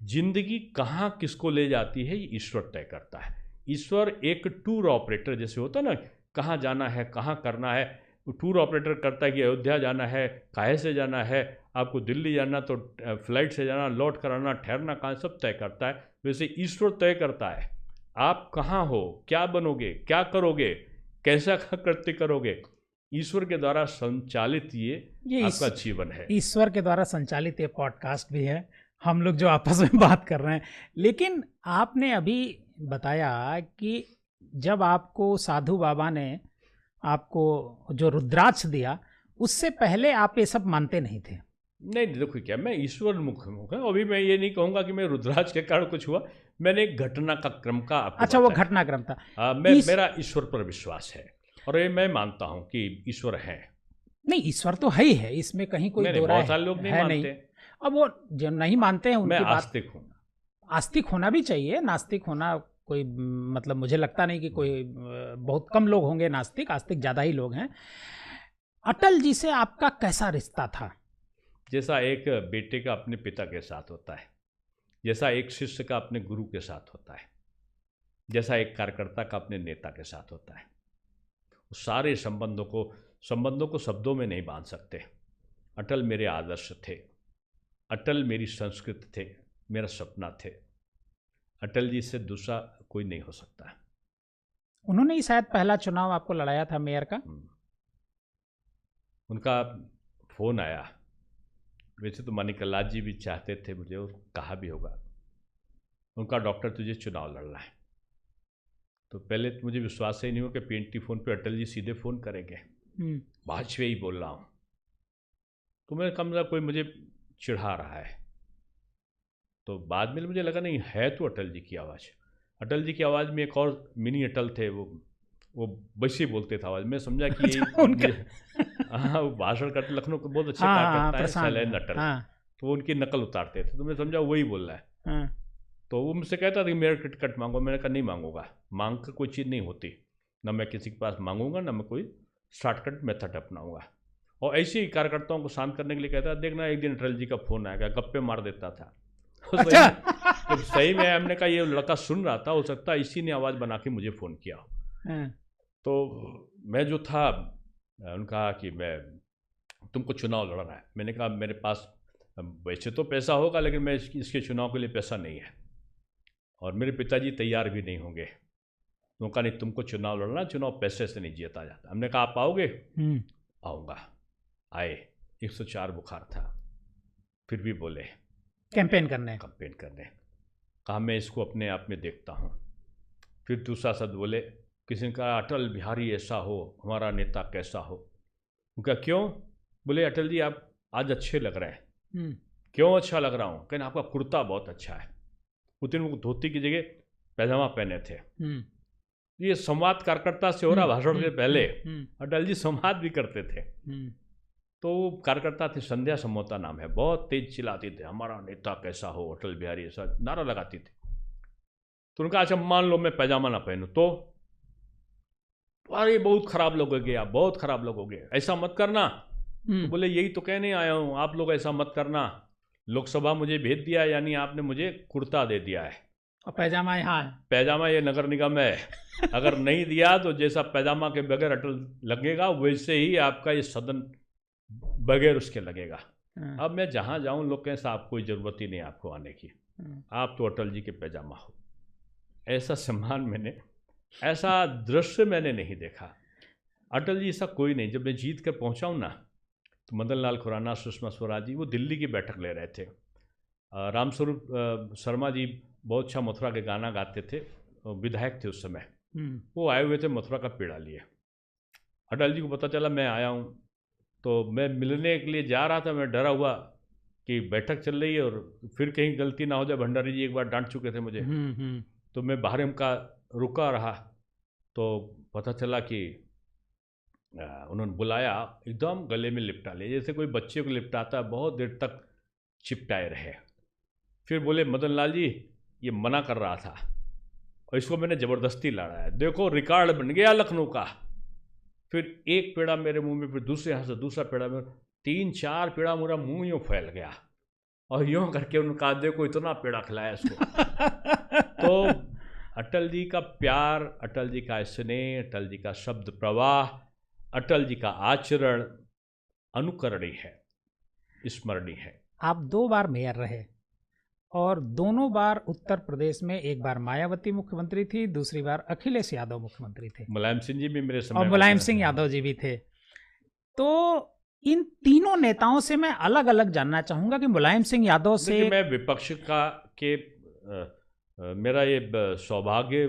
जिंदगी कहाँ किसको ले जाती है ये ईश्वर तय करता है। ईश्वर एक टूर ऑपरेटर जैसे होता है ना, कहाँ जाना है, कहाँ करना है, टूर ऑपरेटर करता है कि अयोध्या जाना है, काहे से जाना है, आपको दिल्ली जाना तो फ्लाइट से जाना, लौट कर आना, ठहरना कहाँ, सब तय करता है। वैसे ईश्वर तय करता है आप कहाँ हो, क्या बनोगे, क्या करोगे, कैसा कृत्य करोगे, ईश्वर के द्वारा संचालित ये आपका जीवन है। ईश्वर के द्वारा संचालित ये पॉडकास्ट भी है, हम लोग जो आपस में बात कर रहे हैं। लेकिन आपने अभी बताया कि जब आपको साधु बाबा ने आपको जो रुद्राक्ष दिया, उससे पहले आप ये सब मानते नहीं थे? नहीं, देखो क्या, मैं ईश्वर मुख हूँ। अभी मैं ये नहीं कहूँगा कि मैं रुद्राक्ष के कारण कुछ हुआ, मैंने एक घटना का क्रम का आपको अच्छा, वो बताया। घटनाक्रम था। मेरा ईश्वर पर विश्वास है और ये मैं मानता हूँ कि ईश्वर है। नहीं, ईश्वर तो है ही है, इसमें कहीं कोई दो राय बहुत सारे लोग नहीं मानते। अब वो जो नहीं मानते हैं उनकी मैं बात, आस्तिक हूँ। आस्तिक होना भी चाहिए, नास्तिक होना कोई मतलब मुझे लगता नहीं कि कोई बहुत कम लोग होंगे नास्तिक, आस्तिक ज़्यादा ही लोग हैं। अटल जी से आपका कैसा रिश्ता था? जैसा एक बेटे का अपने पिता के साथ होता है, जैसा एक शिष्य का अपने गुरु के साथ होता है, जैसा एक कार्यकर्ता का अपने नेता के साथ होता है, सारे संबंधों को शब्दों में नहीं बांध सकते। अटल मेरे आदर्श थे, अटल मेरी संस्कृति थे, मेरा सपना थे। अटल जी से दूसरा कोई नहीं हो सकता। उन्होंने ही शायद पहला चुनाव आपको लड़ाया था मेयर का। उनका फोन आया, वैसे तो मानिकलाल जी भी चाहते थे मुझे और कहा भी होगा, उनका डॉक्टर तुझे चुनाव लड़ना है। तो पहले तो मुझे विश्वास ही नहीं हो कि PNT फोन पे अटल जी सीधे फ़ोन करेंगे, वाजपेयी बोल रहा हूँ। तो मैं कम से कोई मुझे चिढ़ा रहा है। तो बाद में मुझे लगा नहीं है तो अटल जी की आवाज़। अटल जी की आवाज़ में एक और मिनी अटल थे, वो वैसे बोलते थे आवाज़। मैं समझा कि हाँ, वो भाषण करते, लखनऊ को बहुत अच्छे कार्यकर्ता है शैलेंद्र अटल, तो वो उनकी नकल उतारते थे। तो मैं समझा वही बोल रहा है। तो वो मुझसे कहता था कि मेरा टिकट मांगो। मैंने कहा नहीं मांगूंगा, मांग कर कोई चीज़ नहीं होती, ना मैं किसी के पास मांगूंगा, ना मैं कोई शॉर्टकट मेथड अपनाऊंगा। और ऐसे ही कार्यकर्ताओं को शांत करने के लिए कहता, देखना एक दिन अटल जी का फ़ोन आएगा, गप्पे मार देता था। अच्छा। तो सही में हमने कहा ये लड़का सुन रहा था, हो सकता है इसी ने आवाज़ बना के मुझे फ़ोन किया। तो मैं जो था, उन्होंने कहा कि मैं तुमको चुनाव लड़ना है। मैंने कहा मेरे पास वैसे तो पैसा होगा, लेकिन मैं इसके चुनाव के लिए पैसा नहीं है और मेरे पिताजी तैयार भी नहीं होंगे। उन्होंने कहा नहीं, तुमको चुनाव लड़ना, चुनाव पैसे से नहीं जीता जाता। हमने कहा आप आओगे? आऊँगा। आए, 104 बुखार था, फिर भी बोले कैंपेन करने। कहा मैं इसको अपने आप में देखता हूँ। फिर दूसरा शब्द बोले, किसी ने कहा अटल बिहारी ऐसा हो, हमारा नेता कैसा हो। उनका क्यों? बोले अटल जी आप आज अच्छे लग रहे हैं। क्यों अच्छा लग रहा हूँ? कहना आपका कुर्ता बहुत अच्छा है। उस दिन वो धोती की जगह पैजामा पहने थे। ये संवाद कार्यकर्ता से हो रहा भाषण से पहले। अटल जी संवाद भी करते थे। तो वो कार्यकर्ता थे, संध्या समोता नाम है, बहुत तेज चिल्लाती थे हमारा नेता कैसा हो, अटल बिहारी ऐसा, नारा लगाती थी। तो उनका अच्छा मान लो मैं पैजामा ना पहनूं तो अरे बहुत खराब लगोगे आप, बहुत खराब लगोगे, ऐसा मत करना। तो बोले यही तो कहने आया हूँ, आप लोग ऐसा मत करना। लोकसभा मुझे भेज दिया, यानी आपने मुझे कुर्ता दे दिया है और पैजामा यहाँ है। पैजामा ये नगर निगम है, अगर नहीं दिया तो जैसा पैजामा के बगैर अटल लगेगा वैसे ही आपका ये सदन बगैर उसके लगेगा। अब मैं जहाँ जाऊँ लोग कहें साहब कोई ज़रूरत ही नहीं आपको आने की, आप तो अटल जी के पैजामा हो। ऐसा सम्मान मैंने, ऐसा दृश्य मैंने नहीं देखा। अटल जी ऐसा कोई नहीं। जब मैं जीत कर पहुँचा हूँ ना, तो मदन लाल खुराना, सुषमा स्वराज जी वो दिल्ली की बैठक ले रहे थे। रामस्वरूप शर्मा जी बहुत अच्छा मथुरा के गाना गाते थे, विधायक थे उस समय, वो आए हुए थे मथुरा का पेड़ा लिए। अटल जी को पता चला मैं आया हूँ, तो मैं मिलने के लिए जा रहा था। मैं डरा हुआ कि बैठक चल रही है और फिर कहीं गलती ना हो जाए। भंडारी जी एक बार डांट चुके थे मुझे। तो मैं बाहर उनका रुका रहा, तो पता चला कि उन्होंने बुलाया, एकदम गले में लिपटा लिया, जैसे कोई बच्चे को लिपटाता है, बहुत देर तक चिपटाए रहे। फिर बोले मदन लाल जी ये मना कर रहा था और इसको मैंने ज़बरदस्ती लड़ाया, देखो रिकॉर्ड बन गया लखनऊ का। फिर एक पेड़ा मेरे मुंह में, फिर दूसरे हाथ से दूसरा पेड़ा में, 3-4 पेड़ा मेरा मुंह यूँ फैल गया और यूँ करके उन्होंने कहा देखो इतना पेड़ा खिलाया इसको। तो अटल जी का प्यार, अटल जी का स्नेह, अटल जी का शब्द प्रवाह, अटल जी का आचरण अनुकरणीय है, स्मरणीय है। आप 2 बार मेयर रहे, और दोनों बार उत्तर प्रदेश में, एक बार मायावती मुख्यमंत्री थी, दूसरी बार अखिलेश यादव मुख्यमंत्री थे, मुलायम सिंह जी भी मेरे समय और में मुलायम थे। सिंह यादव जी भी थे। तो इन तीनों नेताओं से मैं अलग अलग जानना चाहूंगा कि मुलायम सिंह यादव से देखिए, मैं विपक्ष का के मेरा ये सौभाग्य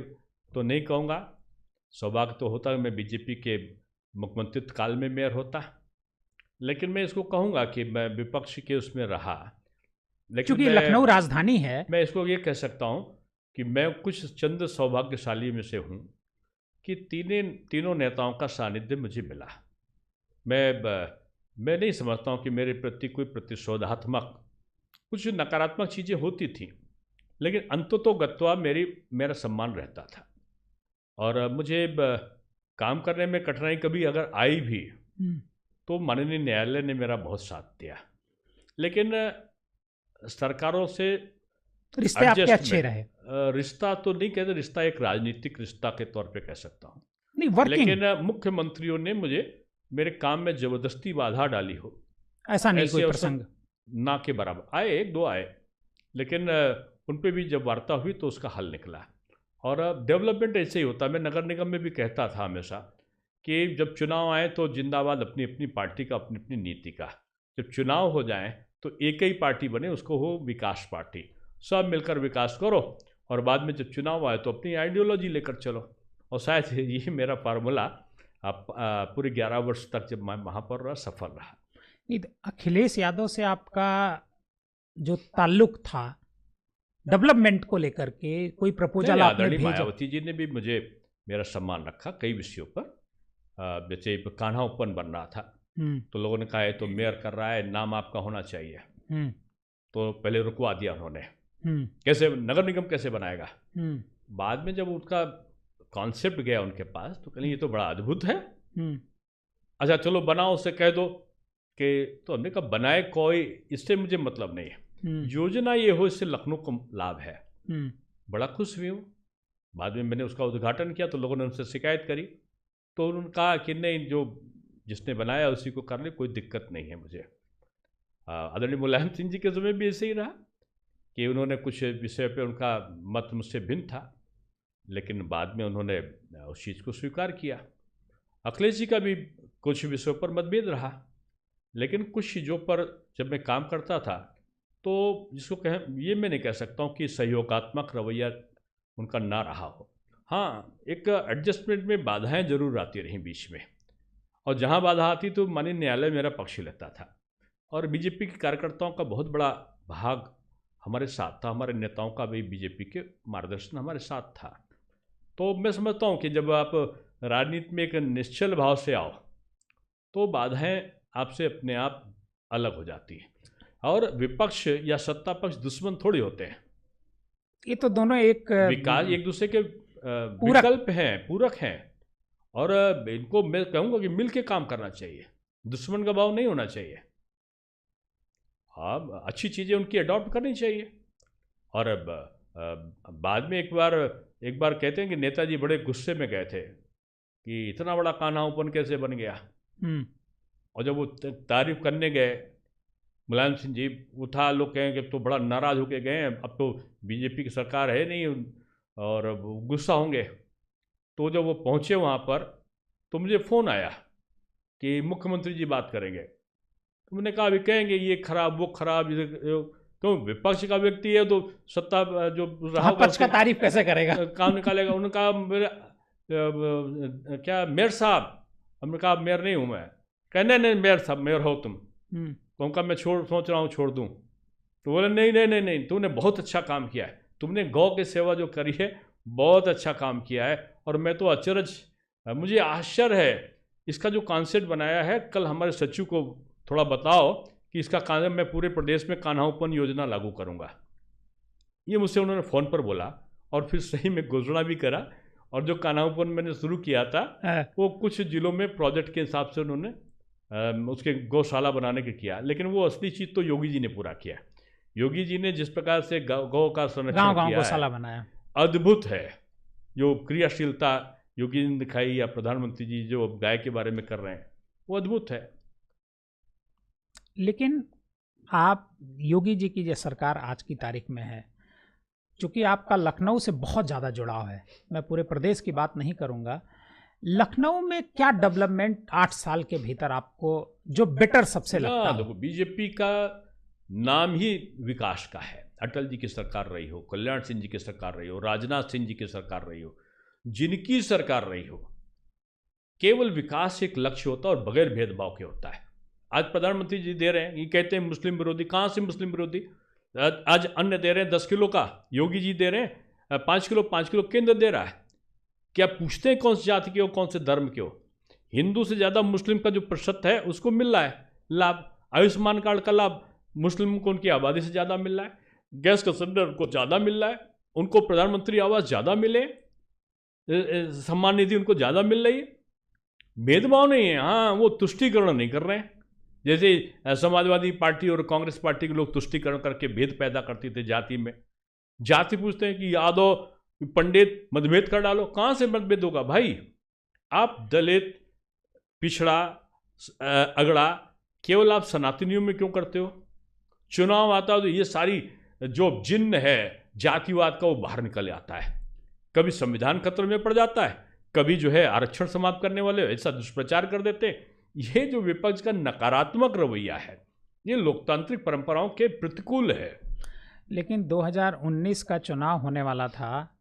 तो नहीं कहूँगा, सौभाग्य तो होता मैं बीजेपी के मुख्यमंत्रित्व काल में मेयर होता, लेकिन मैं इसको कहूँगा कि मैं विपक्ष के उसमें रहा। लेकिन क्योंकि लखनऊ राजधानी है, मैं इसको ये कह सकता हूँ कि मैं कुछ चंद सौभाग्यशाली में से हूँ कि तीनों नेताओं का सानिध्य मुझे मिला। मैं नहीं समझता हूँ कि मेरे प्रति कोई प्रतिशोधात्मक कुछ नकारात्मक चीज़ें होती थी, लेकिन अंततोगत्वा मेरा सम्मान रहता था। और मुझे काम करने में कठिनाई कभी अगर आई भी तो माननीय न्यायालय ने मेरा बहुत साथ दिया, लेकिन सरकारों से रिश्ते आपके अच्छे रहे। रिश्ता तो नहीं कहते, रिश्ता एक राजनीतिक रिश्ता के तौर पे कह सकता हूँ, नहीं वर्किंग, लेकिन मुख्यमंत्रियों ने मुझे मेरे काम में जबरदस्ती बाधा डाली हो, ऐसा नहीं कोई ऐसे प्रसंग ना के बराबर आए, एक दो आए, लेकिन उन पे भी जब वार्ता हुई तो उसका हल निकला। और डेवलपमेंट ऐसे ही होता है। मैं नगर निगम में भी कहता था हमेशा कि जब चुनाव आए तो जिंदाबाद अपनी अपनी पार्टी का, अपनी अपनी नीति का। जब चुनाव हो जाए तो एक ही पार्टी बने, उसको हो विकास पार्टी, सब मिलकर विकास करो, और बाद में जब चुनाव आए तो अपनी आइडियोलॉजी लेकर चलो। और शायद ये मेरा फार्मूला पूरे 11 वर्ष तक जब मैं वहाँ पर रहा सफल रहा। अखिलेश यादव से आपका जो ताल्लुक था डेवलपमेंट को लेकर के, कोई प्रपोजल आपने भेजा? मायावती जी ने भी मुझे मेरा सम्मान रखा कई विषयों पर। जैसे कान्हा ओपन बन रहा था तो लोगों ने कहा है तो मेयर कर रहा है, नाम आपका होना चाहिए, तो पहले रुकवा दिया उन्होंने, कैसे नगर निगम कैसे बनाएगा। बाद में जब उसका कॉन्सेप्ट गया उनके पास तो कहीं ये तो बड़ा अद्भुत है, अच्छा चलो बनाओ, उससे कह दो कि, तो हमने कहा बनाए कोई, इससे मुझे मतलब नहीं है, योजना ये हो इससे लखनऊ को लाभ है। बड़ा खुश भी हूँ। बाद में मैंने उसका उद्घाटन किया तो लोगों ने उनसे शिकायत करी, तो उन्होंने कहा कि नहीं, जो जिसने बनाया उसी को कर ले, कोई दिक्कत नहीं है मुझे। आदरणीय मुलायम सिंह जी के समय भी ऐसे ही रहा कि उन्होंने कुछ विषय पे उनका मत मुझसे भिन्न था, लेकिन बाद में उन्होंने उस चीज़ को स्वीकार किया। अखिलेश जी का भी कुछ विषयों पर मतभेद रहा, लेकिन कुछ चीज़ों पर जब मैं काम करता था तो जिसको कहें, ये मैं नहीं कह सकता हूँ कि सहयोगात्मक रवैया उनका ना रहा हो। हाँ, एक एडजस्टमेंट में बाधाएं जरूर आती रहीं बीच में, और जहाँ बाधा आती तो माननीय न्यायालय मेरा पक्ष लेता था। और बीजेपी के कार्यकर्ताओं का बहुत बड़ा भाग हमारे साथ था, हमारे नेताओं का भी बीजेपी के मार्गदर्शन हमारे साथ था। तो मैं समझता हूँ कि जब आप राजनीति में एक निश्चल भाव से आओ तो बाधाएं आपसे अपने आप अलग हो जाती हैं। और विपक्ष या सत्ता पक्ष दुश्मन थोड़ी होते हैं, ये तो दोनों एक विकास एक दूसरे के विकल्प हैं, पूरक हैं, और इनको मैं कहूँगा कि मिल के काम करना चाहिए, दुश्मन का भाव नहीं होना चाहिए। हाँ, अच्छी चीज़ें उनकी अडॉप्ट करनी चाहिए। और बाद में एक बार कहते हैं कि नेताजी बड़े गुस्से में गए थे कि इतना बड़ा कान्हा ओपन कैसे बन गया, और जब वो तारीफ करने गए मुलायम सिंह जी, उठा लोग कहेंगे तो बड़ा नाराज होके गए, अब तो बीजेपी की सरकार है नहीं और गुस्सा होंगे। तो जब वो पहुँचे वहाँ पर तो मुझे फ़ोन आया कि मुख्यमंत्री जी बात करेंगे। तो मैंने कहा अभी कहेंगे ये खराब वो खराब, क्यों विपक्ष का व्यक्ति है तो सत्ता जो रहा पक्ष का तारीफ कैसे करेगा, काम निकालेगा। उन्होंने कहा मेरे क्या मेयर साहब, हमने कहा मेयर नहीं हूँ मैं, कहने नहीं मेयर साहब मेयर हो तुम, तो उनका मैं सोच रहा हूँ छोड़ दूँ। तो बोले नहीं नहीं नहीं नहीं, तुमने बहुत अच्छा काम किया है, तुमने गौ की सेवा जो करी है बहुत अच्छा काम किया है। और मैं तो अचरज, मुझे आश्चर्य है इसका जो कॉन्सेप्ट बनाया है, कल हमारे सचिव को थोड़ा बताओ कि इसका कॉन्सेप्ट मैं पूरे प्रदेश में कान्हा ओपन योजना लागू करूँगा। ये मुझसे उन्होंने फ़ोन पर बोला और फिर सही में घोषणा भी करा। और जो कान्हा ओपन मैंने शुरू किया था वो कुछ जिलों में प्रोजेक्ट के हिसाब से उन्होंने उसके गौशाला बनाने के किया, लेकिन वो असली चीज़ तो योगी जी ने पूरा किया। योगी जी ने जिस प्रकार से गौ का संरक्षण किया, गौशाला बनाया, अद्भुत है। जो क्रियाशीलता योगी ने दिखाई या प्रधानमंत्री जी जो गाय के बारे में कर रहे हैं वो अद्भुत है। लेकिन आप योगी जी की जो सरकार आज की तारीख में है, चूंकि आपका लखनऊ से बहुत ज़्यादा जुड़ाव है, मैं पूरे प्रदेश की बात नहीं करूंगा, लखनऊ में क्या डेवलपमेंट 8 साल के भीतर आपको जो बेटर सबसे लगता है? देखो, बीजेपी का नाम ही विकास का है। अटल जी की सरकार रही हो, कल्याण सिंह जी की सरकार रही हो, राजनाथ सिंह जी की सरकार रही हो, जिनकी सरकार रही हो, केवल विकास एक लक्ष्य होता है और बगैर भेदभाव के होता है। आज प्रधानमंत्री जी दे रहे हैं, ये कहते हैं मुस्लिम विरोधी। कहाँ से मुस्लिम विरोधी? आज अन्न दे रहे हैं 10 किलो का, योगी जी दे रहे हैं 5 किलो केंद्र दे रहा है। क्या पूछते हैं कौन सी जाति के हो, कौन से धर्म के हो? हिंदू से ज़्यादा मुस्लिम का जो प्रतिशत है उसको मिल रहा है लाभ। आयुष्मान कार्ड का लाभ मुस्लिम को उनकी आबादी से ज़्यादा मिल रहा है, गैस का सिलेंडर उनको ज़्यादा मिल रहा है, उनको प्रधानमंत्री आवास ज़्यादा मिले, सम्मान निधि उनको ज़्यादा मिल रही है। भेदभाव नहीं है। हाँ, वो तुष्टीकरण नहीं कर रहे हैं, जैसे समाजवादी पार्टी और कांग्रेस पार्टी के लोग तुष्टीकरण करके भेद पैदा करती थे जाति में। जाति पूछते हैं कि यादव पंडित मतभेद कर डालो। कहाँ से मतभेद होगा भाई? आप दलित, पिछड़ा, अगड़ा केवल आप सनातनियों में क्यों करते हो? चुनाव आता है तो ये सारी जो जिन्न है जातिवाद का वो बाहर निकल आता है। कभी संविधान खतरे में पड़ जाता है, कभी जो है आरक्षण समाप्त करने वाले ऐसा दुष्प्रचार कर देते हैं। ये जो विपक्ष का नकारात्मक रवैया है, ये लोकतांत्रिक परंपराओं के प्रतिकूल है। लेकिन 2019 का चुनाव होने वाला था,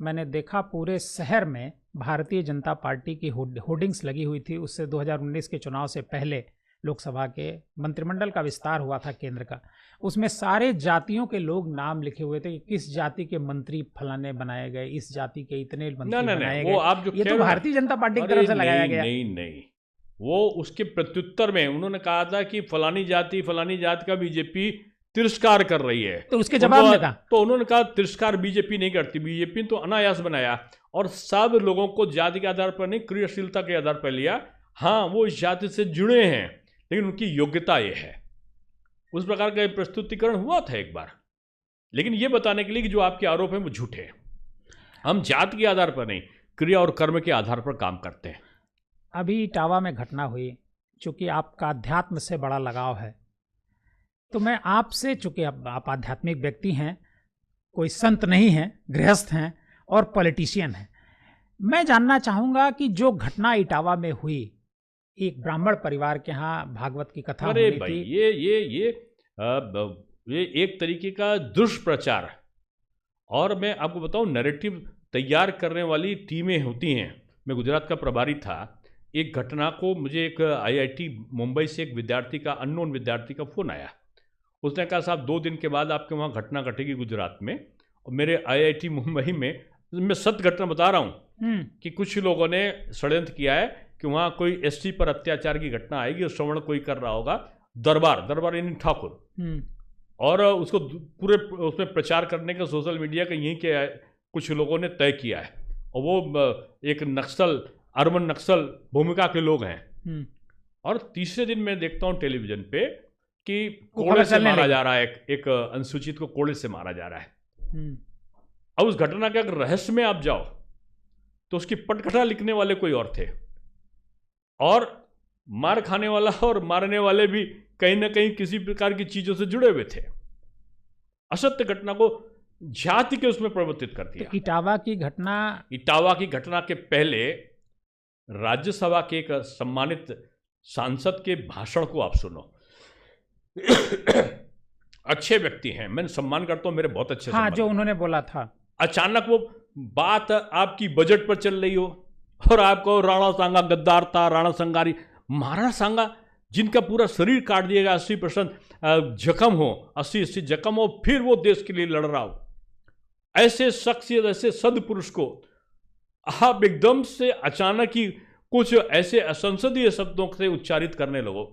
मैंने देखा पूरे शहर में भारतीय जनता पार्टी की होर्डिंग्स लगी हुई थी। उससे 2019 के चुनाव से पहले लोकसभा के मंत्रिमंडल का विस्तार हुआ था केंद्र का, उसमें सारे जातियों के लोग नाम लिखे हुए थे कि किस जाति के मंत्री फलाने बनाए गए, इस जाति के इतने मंत्री बनाए गए। वो आप जो ये तो भारतीय जनता पार्टी की तरफ से लगाया गया। नहीं, वो उसके प्रत्युत्तर में उन्होंने कहा था कि फलानी जाति का बीजेपी तिरस्कार कर रही है। तो उसके जवाब में कहा, तो उन्होंने कहा तिरस्कार बीजेपी नहीं करती, बीजेपी तो अनायास बनाया और सब लोगों को जाति के आधार पर नहीं, क्रियाशीलता के आधार पर लिया। हाँ, वो इस जाति से जुड़े हैं, लेकिन उनकी योग्यता ये है। उस प्रकार का प्रस्तुतिकरण हुआ था एक बार, लेकिन ये बताने के लिए कि जो आपके आरोप हैं वो झूठे हैं। हम जाति के आधार पर नहीं, क्रिया और कर्म के आधार पर काम करते हैं। अभी इटावा में घटना हुई, चूंकि आपका अध्यात्म से बड़ा लगाव है, तो मैं आपसे, चूंकि आप आध्यात्मिक व्यक्ति हैं, कोई संत नहीं हैं, गृहस्थ हैं और पॉलिटिशियन हैं, मैं जानना चाहूँगा कि जो घटना इटावा में हुई, एक ब्राह्मण परिवार के यहाँ भागवत की कथा अरे होनी भाई, थी। ये एक तरीके का दुष्प्रचार। और मैं आपको बताऊं, नैरेटिव तैयार करने वाली टीमें होती हैं। मैं गुजरात का प्रभारी था। एक घटना को मुझे एक IIT मुंबई से एक विद्यार्थी का, अननोन विद्यार्थी का फ़ोन आया। उसने कहा साहब 2 दिन के बाद आपके वहाँ घटना घटेगी गुजरात में। और मेरे IIT मुंबई में, मैं सत्य घटना बता रहा हूँ कि कुछ लोगों ने षड्यंत्र किया है कि वहाँ कोई ST पर अत्याचार की घटना आएगी और श्रवण कोई कर रहा होगा, दरबार यानी ठाकुर, और उसको पूरे उसमें प्रचार करने का सोशल मीडिया का यहीं के कुछ लोगों ने तय किया है। और वो एक नक्सल, अर्बन नक्सल भूमिका के लोग हैं। और तीसरे दिन मैं देखता हूँ टेलीविजन पे कि कोड़े से मारा जा रहा है, एक अनुसूचित को कोड़े से मारा जा रहा है। अब उस घटना के अगर रहस्य में आप जाओ तो उसकी पटकथा लिखने वाले कोई और थे, और मार खाने वाला और मारने वाले भी कहीं ना कहीं किसी प्रकार की चीजों से जुड़े हुए थे। असत्य घटना को जाति के उसमें परिवर्तित कर दिया। तो इटावा की घटना के पहले राज्यसभा के एक सम्मानित सांसद के भाषण को आप सुनो। अच्छे व्यक्ति हैं, मैं सम्मान करता हूं, मेरे बहुत अच्छे। हाँ, जो उन्होंने बोला था, अचानक वो बात आपकी बजट पर चल रही हो और आपको राणा सांगा गद्दार था, राणा संगारी, महाराणा सांगा जिनका पूरा शरीर काट दिएगा, 80% जख्म हो, 80 जख्म हो, फिर वो देश के लिए लड़ रहा हो, ऐसे शख्सियत, ऐसे सदपुरुष को आप एकदम से अचानक ही कुछ ऐसे असंसदीय शब्दों से उच्चारित करने लगो,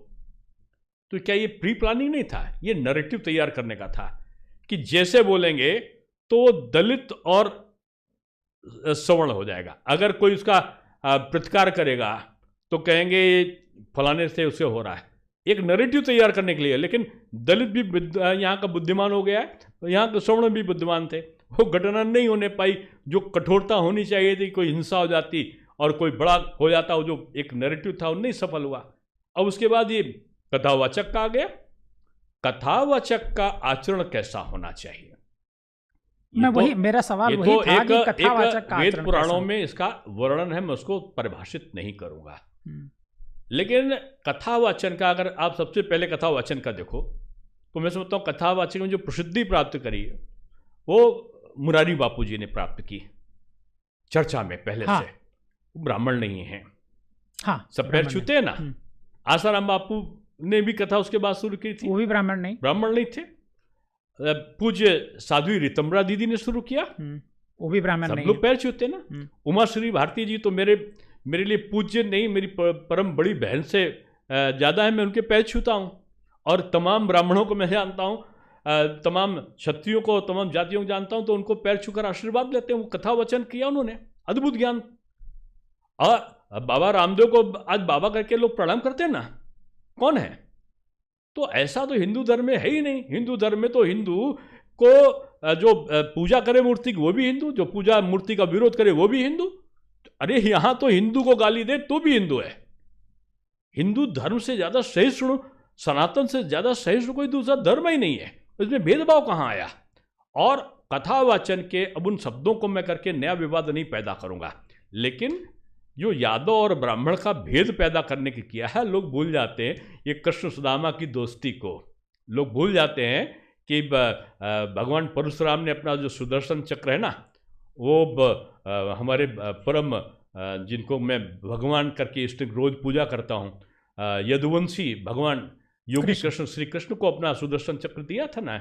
तो क्या ये प्री प्लानिंग नहीं था? ये नैरेटिव तैयार करने का था कि जैसे बोलेंगे तो दलित और सवर्ण हो जाएगा। अगर कोई उसका प्रतिकार करेगा तो कहेंगे फलाने से उसे हो रहा है। एक नैरेटिव तैयार करने के लिए। लेकिन दलित भी यहाँ का बुद्धिमान हो गया है, यहाँ के सवर्ण भी बुद्धिमान थे। वो घटना नहीं होने पाई जो कठोरता होनी चाहिए थी, कोई हिंसा हो जाती और कोई बड़ा हो जाता, वो जो एक नैरेटिव था वो नहीं सफल हुआ। अब उसके बाद ये कथावाचक का आ गया, कथावाचक का आचरण कैसा होना चाहिए? मैं वही, मेरा सवाल वही था कि कथावाचक का वेद आचरण पुराणों कैसा? में इसका वर्णन है, मैं उसको परिभाषित नहीं करूंगा। लेकिन कथावाचन का अगर आप सबसे पहले कथावाचन का देखो तो मैं समझता हूँ कथावाचन में जो प्रसिद्धि प्राप्त करी है वो मुरारी बापू जी ने प्राप्त की चर्चा में पहले हाँ। से। वो ब्राह्मण नहीं है, हाँ, सब पैर ब्राह्मण छूते हैं ना। आसाराम बापू ने भी कथा उसके बाद शुरू की नहीं। थी, वो भी ब्राह्मण नहीं। ब्राह्मण नहीं थे। पूज्य साध्वी रीतम्बरा दीदी ने शुरू किया, वो भी ब्राह्मण सब नहीं लोग है। पैर छूते ना। उमा श्री भारती जी तो मेरे लिए पूज्य नहीं, मेरी परम बड़ी बहन से ज़्यादा है, मैं उनके पैर छूता हूँ। और तमाम ब्राह्मणों को मैं जानता हूँ, तमाम क्षत्रियों को, तमाम जातियों को जानता हूँ, तो उनको पैर छूकर आशीर्वाद लेते हैं। वो कथा वचन किया उन्होंने, अद्भुत ज्ञान। और बाबा रामदेव को आज बाबा करके लोग प्रणाम करते हैं ना, कौन है? तो ऐसा तो हिंदू धर्म में है ही नहीं। हिंदू धर्म में तो हिंदू को जो पूजा करे मूर्ति की वो भी हिंदू, जो पूजा मूर्ति का विरोध करे वो भी हिंदू। अरे यहाँ तो हिंदू को गाली दे तो भी हिंदू है। हिंदू धर्म से ज्यादा सहिष्णु, सनातन से ज्यादा सहिष्णु कोई दूसरा धर्म ही नहीं है। इसमें भेदभाव कहाँ आया? और कथावाचन के अब उन शब्दों को मैं करके नया विवाद नहीं पैदा करूंगा, लेकिन जो यादव और ब्राह्मण का भेद पैदा करने की किया है, लोग भूल जाते हैं ये कृष्ण सुदामा की दोस्ती को। लोग भूल जाते हैं कि भगवान परशुराम ने अपना जो सुदर्शन चक्र है ना, वो हमारे परम जिनको मैं भगवान करके इष्ट रोज पूजा करता हूँ, यदुवंशी भगवान योगी कृष्ण श्री कृष्ण को अपना सुदर्शन चक्र दिया था ना।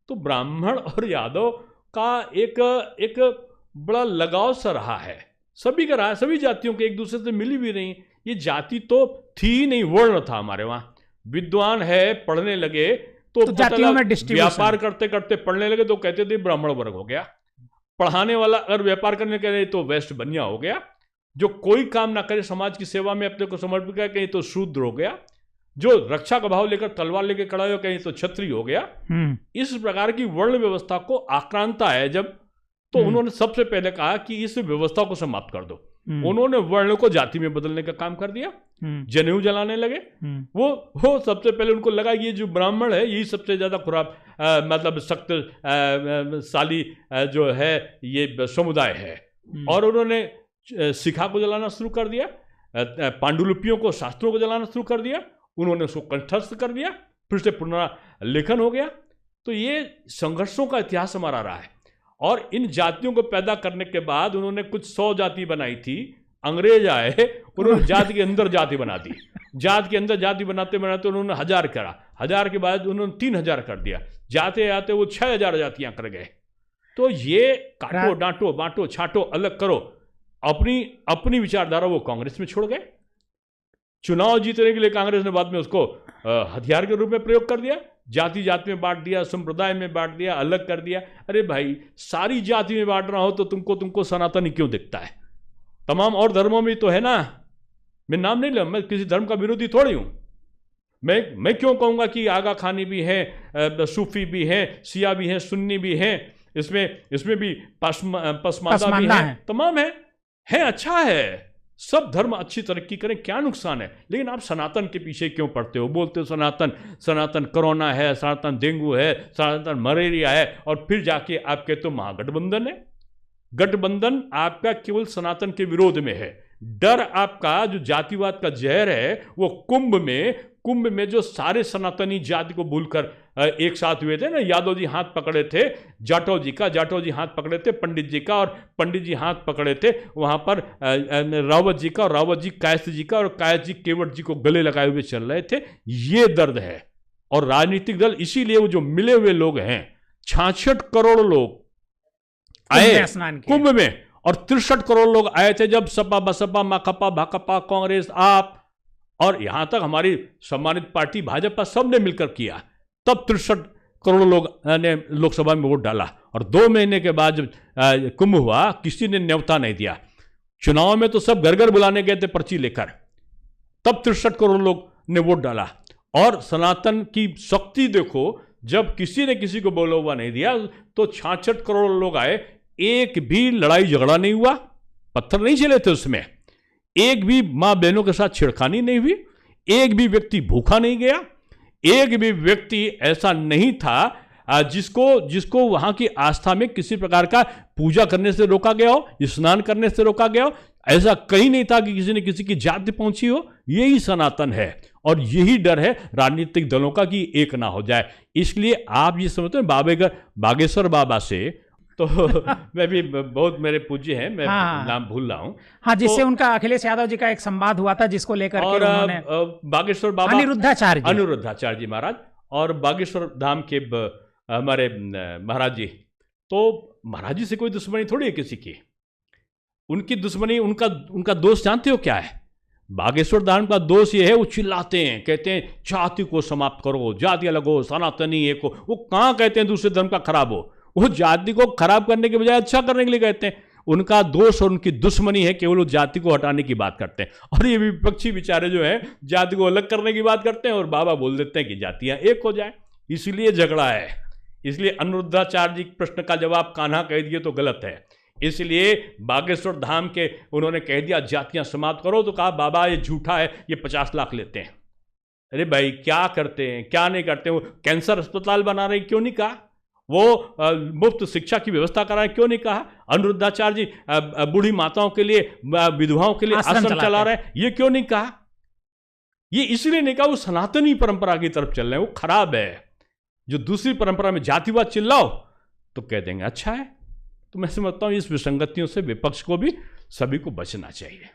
तो ब्राह्मण और यादव का एक बड़ा लगाव सा रहा है, सभी का रहा है, सभी जातियों के एक दूसरे से मिली भी नहीं। ये जाति तो थी ही नहीं, वर्ण था हमारे वहाँ। विद्वान है, पढ़ने लगे तो जातियों में व्यापार करते करते पढ़ने लगे तो कहते थे ब्राह्मण वर्ग हो गया। पढ़ाने वाला अगर व्यापार करने के लिए तो वेस्ट बनिया हो गया। जो कोई काम ना करे समाज की सेवा में अपने को समर्पित करे, कहीं तो शूद्र हो गया। जो रक्षा का भाव लेकर तलवार लेकर खड़ा हो, कहीं तो क्षत्रिय हो गया। इस प्रकार की वर्ण व्यवस्था को आक्रांता है जब, तो उन्होंने सबसे पहले कहा कि इस व्यवस्था को समाप्त कर दो। उन्होंने वर्ण को जाति में बदलने का काम कर दिया, जनेऊ जलाने लगे। वो सबसे पहले उनको लगा ये जो ब्राह्मण है यही सबसे ज्यादा खुराब मतलब सख्त साली जो है ये समुदाय है। और उन्होंने शिखा को जलाना शुरू कर दिया, पांडुलिपियों को, शास्त्रों को जलाना शुरू कर दिया। उन्होंने उसको कंठस्थ कर दिया, फिर से पुनर्लेखन हो गया। तो ये संघर्षों का इतिहास हमारा रहा है। और इन जातियों को पैदा करने के बाद उन्होंने कुछ 100 जाति बनाई थी। अंग्रेज आए, उन्होंने जाति के अंदर जाति बना दी। जाति के अंदर जाति बनाते बनाते उन्होंने 1000 करा, 1000 के बाद उन्होंने 3000 कर दिया। जाते जाते वो 6000 जातियां कर गए। तो ये काटो, डांटो, बांटो, छाटो, अलग करो, अपनी विचारधारा वो कांग्रेस में छोड़ गए। चुनाव जीतने के लिए कांग्रेस ने बाद में उसको हथियार के रूप में प्रयोग कर दिया। जाति जाति में बांट दिया, संप्रदाय में बांट दिया, अलग कर दिया। अरे भाई, सारी जाति में बांटना हो तो तुमको सनातनी क्यों दिखता है? तमाम और धर्मों में तो है ना। मैं नाम नहीं ले, मैं किसी धर्म का विरोधी थोड़ी हूं। मैं क्यों कहूंगा कि आगा खानी भी है, सूफी भी है, शिया भी है, सुन्नी भी है, इसमें भी पसमानदा भी है, तमाम है। अच्छा है, सब धर्म अच्छी तरक्की करें, क्या नुकसान है? लेकिन आप सनातन के पीछे क्यों पड़ते हो? बोलते हो सनातन कोरोना है, सनातन डेंगू है, सनातन मलेरिया है, और फिर जाके आप कहते हो महागठबंधन है। गठबंधन आपका केवल सनातन के विरोध में है। डर आपका जो जातिवाद का जहर है वो कुंभ में जो सारे सनातनी जाति को भूलकर एक साथ हुए थे ना। यादव जी हाथ पकड़े थे जाटव जी हाथ पकड़े थे पंडित जी का, और पंडित जी हाथ पकड़े थे वहां पर रावत जी का, और रावत जी कायस्थ जी का, और कायस्थ जी केवट जी को गले लगाए हुए चल रहे थे। ये दर्द है। और राजनीतिक दल इसीलिए वो जो मिले हुए लोग हैं, 66 करोड़ लोग आए कुंभ में, और 63 करोड़ लोग आए थे जब सपा, बसपा, माकपा, भाकपा, कांग्रेस, आप और यहां तक हमारी सम्मानित पार्टी भाजपा सबने मिलकर किया। तब 63 करोड़ लोग ने लोकसभा में वोट डाला। और 2 महीने के बाद जब कुंभ हुआ, किसी ने न्योता नहीं दिया। चुनाव में तो सब घर घर बुलाने गए थे पर्ची लेकर। तब 63 करोड़ लोग ने वोट डाला। और सनातन की शक्ति देखो, जब किसी ने किसी को बोला हुआ नहीं दिया तो 66 करोड़ लोग आए। एक भी लड़ाई झगड़ा नहीं हुआ, पत्थर नहीं चले थे उसमें, एक भी मां बहनों के साथ छेड़खानी नहीं हुई, एक भी व्यक्ति भूखा नहीं गया, एक भी व्यक्ति ऐसा नहीं था जिसको वहां की आस्था में किसी प्रकार का पूजा करने से रोका गया हो, स्नान करने से रोका गया हो। ऐसा कहीं नहीं था कि किसी ने किसी की जाति पहुंची हो। यही सनातन है और यही डर है राजनीतिक दलों का कि एक ना हो जाए। इसलिए आप ये समझते हैं बागेश्वर बाबा से तो मैं भी बहुत मेरे पूज्य हैं, मैं नाम भूल रहा हूं। हाँ, जिससे उनका अखिलेश यादव जी का एक संवाद हुआ था जिसको लेकर के उन्होंने बागेश्वर बाबा अनिरुद्धाचार्य जी महाराज और बागेश्वर धाम के हमारे महाराज जी, तो महाराज जी से कोई दुश्मनी थोड़ी है किसी की। उनकी दुश्मनी, उनका दोष जानते हो क्या है? बागेश्वर धाम का दोष ये है, वो चिल्लाते हैं, कहते हैं जाति को समाप्त करो, जाति अलग हो, सनातनी एक हो। वो कहाँ कहते हैं दूसरे धर्म का खराब हो? वो जाति को खराब करने के बजाय अच्छा करने के लिए कहते हैं। उनका दोष और उनकी दुश्मनी है केवल वो जाति को हटाने की बात करते हैं। और ये विपक्षी बेचारे जो है जाति को अलग करने की बात करते हैं और बाबा बोल देते हैं कि जातियां एक हो जाए। इसलिए झगड़ा है। इसलिए अनिरुद्धाचार्य जी प्रश्न का जवाब कान्हा कह दिए तो गलत है। इसलिए बागेश्वर धाम के उन्होंने कह दिया जातियां समाप्त करो, तो कहा बाबा ये झूठा है, ये 50 लाख लेते हैं। अरे भाई क्या करते हैं क्या नहीं करते? वो कैंसर अस्पताल बना रहे, क्यों नहीं कहा? वो मुफ्त शिक्षा की व्यवस्था कराएं, क्यों नहीं कहा? अनिरुद्धाचार्य जी बूढ़ी माताओं के लिए, विधवाओं के लिए आश्रम चला रहे हैं, ये क्यों नहीं कहा? ये इसलिए नहीं कहा वो सनातनी परंपरा की तरफ चल रहे हैं, वो खराब है। जो दूसरी परंपरा में जातिवाद चिल्लाओ तो कह देंगे अच्छा है। तो मैं समझता हूं इस विसंगतियों से विपक्ष को भी सभी को बचना चाहिए।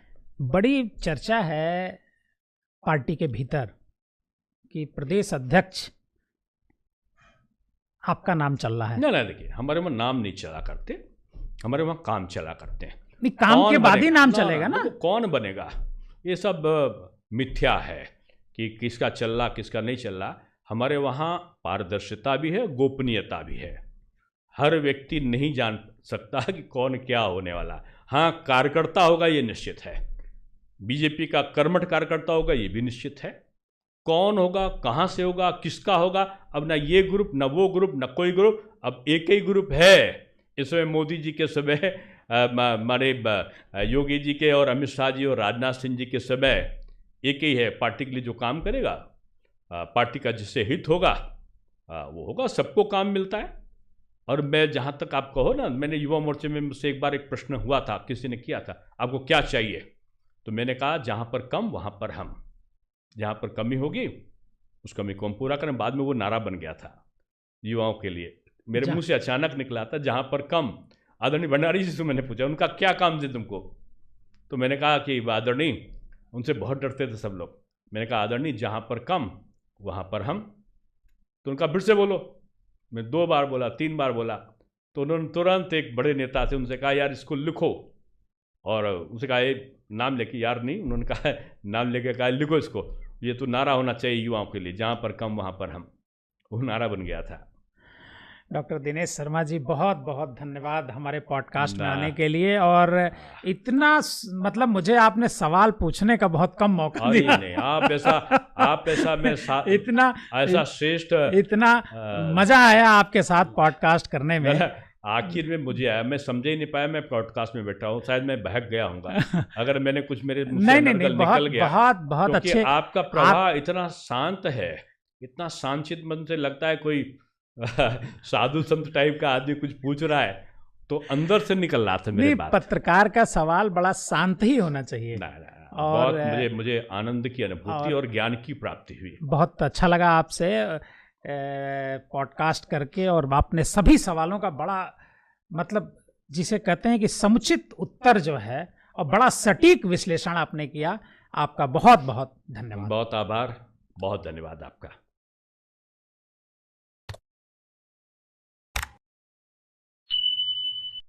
बड़ी चर्चा है पार्टी के भीतर कि प्रदेश अध्यक्ष आपका नाम चल रहा है। ना देखिए, हमारे वहां नाम नहीं चला करते, हमारे वहां काम चला करते हैं। नहीं, काम के बाद ही नाम चलेगा ना? कौन बनेगा? ये सब मिथ्या है कि किसका चल रहा किसका नहीं चल रहा। हमारे वहाँ पारदर्शिता भी है, गोपनीयता भी है। हर व्यक्ति नहीं जान सकता कि कौन क्या होने वाला। हाँ, कार्यकर्ता होगा ये निश्चित है। बीजेपी का कर्मठ कार्यकर्ता होगा ये भी निश्चित है। कौन होगा, कहाँ से होगा, किसका होगा, अब ना ये ग्रुप ना वो ग्रुप ना कोई ग्रुप, अब एक ही ग्रुप है। इसमें मोदी जी के समय, हमारे योगी जी के और अमित शाह जी और राजनाथ सिंह जी के समय एक ही है। पार्टी के लिए जो काम करेगा, पार्टी का जिससे हित होगा वो होगा, सबको काम मिलता है। और मैं जहाँ तक आप कहो ना, मैंने युवा मोर्चे में मुझसे एक बार एक प्रश्न हुआ था, किसी ने किया था आपको क्या चाहिए, तो मैंने कहा जहाँ पर कम वहाँ पर हम, जहाँ पर कमी होगी उस कमी को हम पूरा करें। बाद में वो नारा बन गया था युवाओं के लिए, मेरे मुंह से अचानक निकला था जहाँ पर कम। आदरणीय भंडारी जी से मैंने पूछा उनका क्या काम थे तुमको, तो मैंने कहा कि आदरणीय, उनसे बहुत डरते थे सब लोग। मैंने कहा आदरणीय जहाँ पर कम वहाँ पर हम। तो उनका फिर से बोलो, मैं 2 बार बोला, 3 बार बोला, तो उन्होंने तुरंत, एक बड़े नेता थे, उनसे कहा यार इसको लिखो। और उनसे कहा ये नाम लेके, यार नहीं, उन्होंने कहा नाम लेके कहा लिखो इसको, ये तो नारा होना चाहिए युवाओं के लिए, जहाँ पर कम वहाँ पर हम। वो नारा बन गया था। डॉक्टर दिनेश शर्मा जी, बहुत बहुत धन्यवाद हमारे पॉडकास्ट में आने के लिए। और इतना मतलब मुझे आपने सवाल पूछने का बहुत कम मौका दिया। नहीं, आप ऐसा मैं इतना ऐसा श्रेष्ठ, इतना मजा आया आपके साथ पॉडकास्ट करने में। आखिर में मुझे आया, मैं समझ ही नहीं पाया मैं पॉडकास्ट में बैठा हूँ, शायद मैं बहक गया हूँगा अगर मैंने कुछ मेरे नहीं, निकल गया। बहुत अच्छे। आपका प्रवाह इतना शांत है, इतना शांत मन से लगता है कोई साधु संत टाइप का आदमी कुछ पूछ रहा है तो अंदर से निकल रहा था मेरे बात। पत्रकार का सवाल बड़ा शांत ही होना चाहिए। और मुझे आनंद की अनुभूति और ज्ञान की प्राप्ति हुई। बहुत अच्छा लगा आपसे पॉडकास्ट करके, और आपने सभी सवालों का बड़ा मतलब जिसे कहते हैं कि समुचित उत्तर जो है और बड़ा सटीक विश्लेषण आपने किया। आपका बहुत बहुत धन्यवाद। बहुत आभार, बहुत धन्यवाद आपका।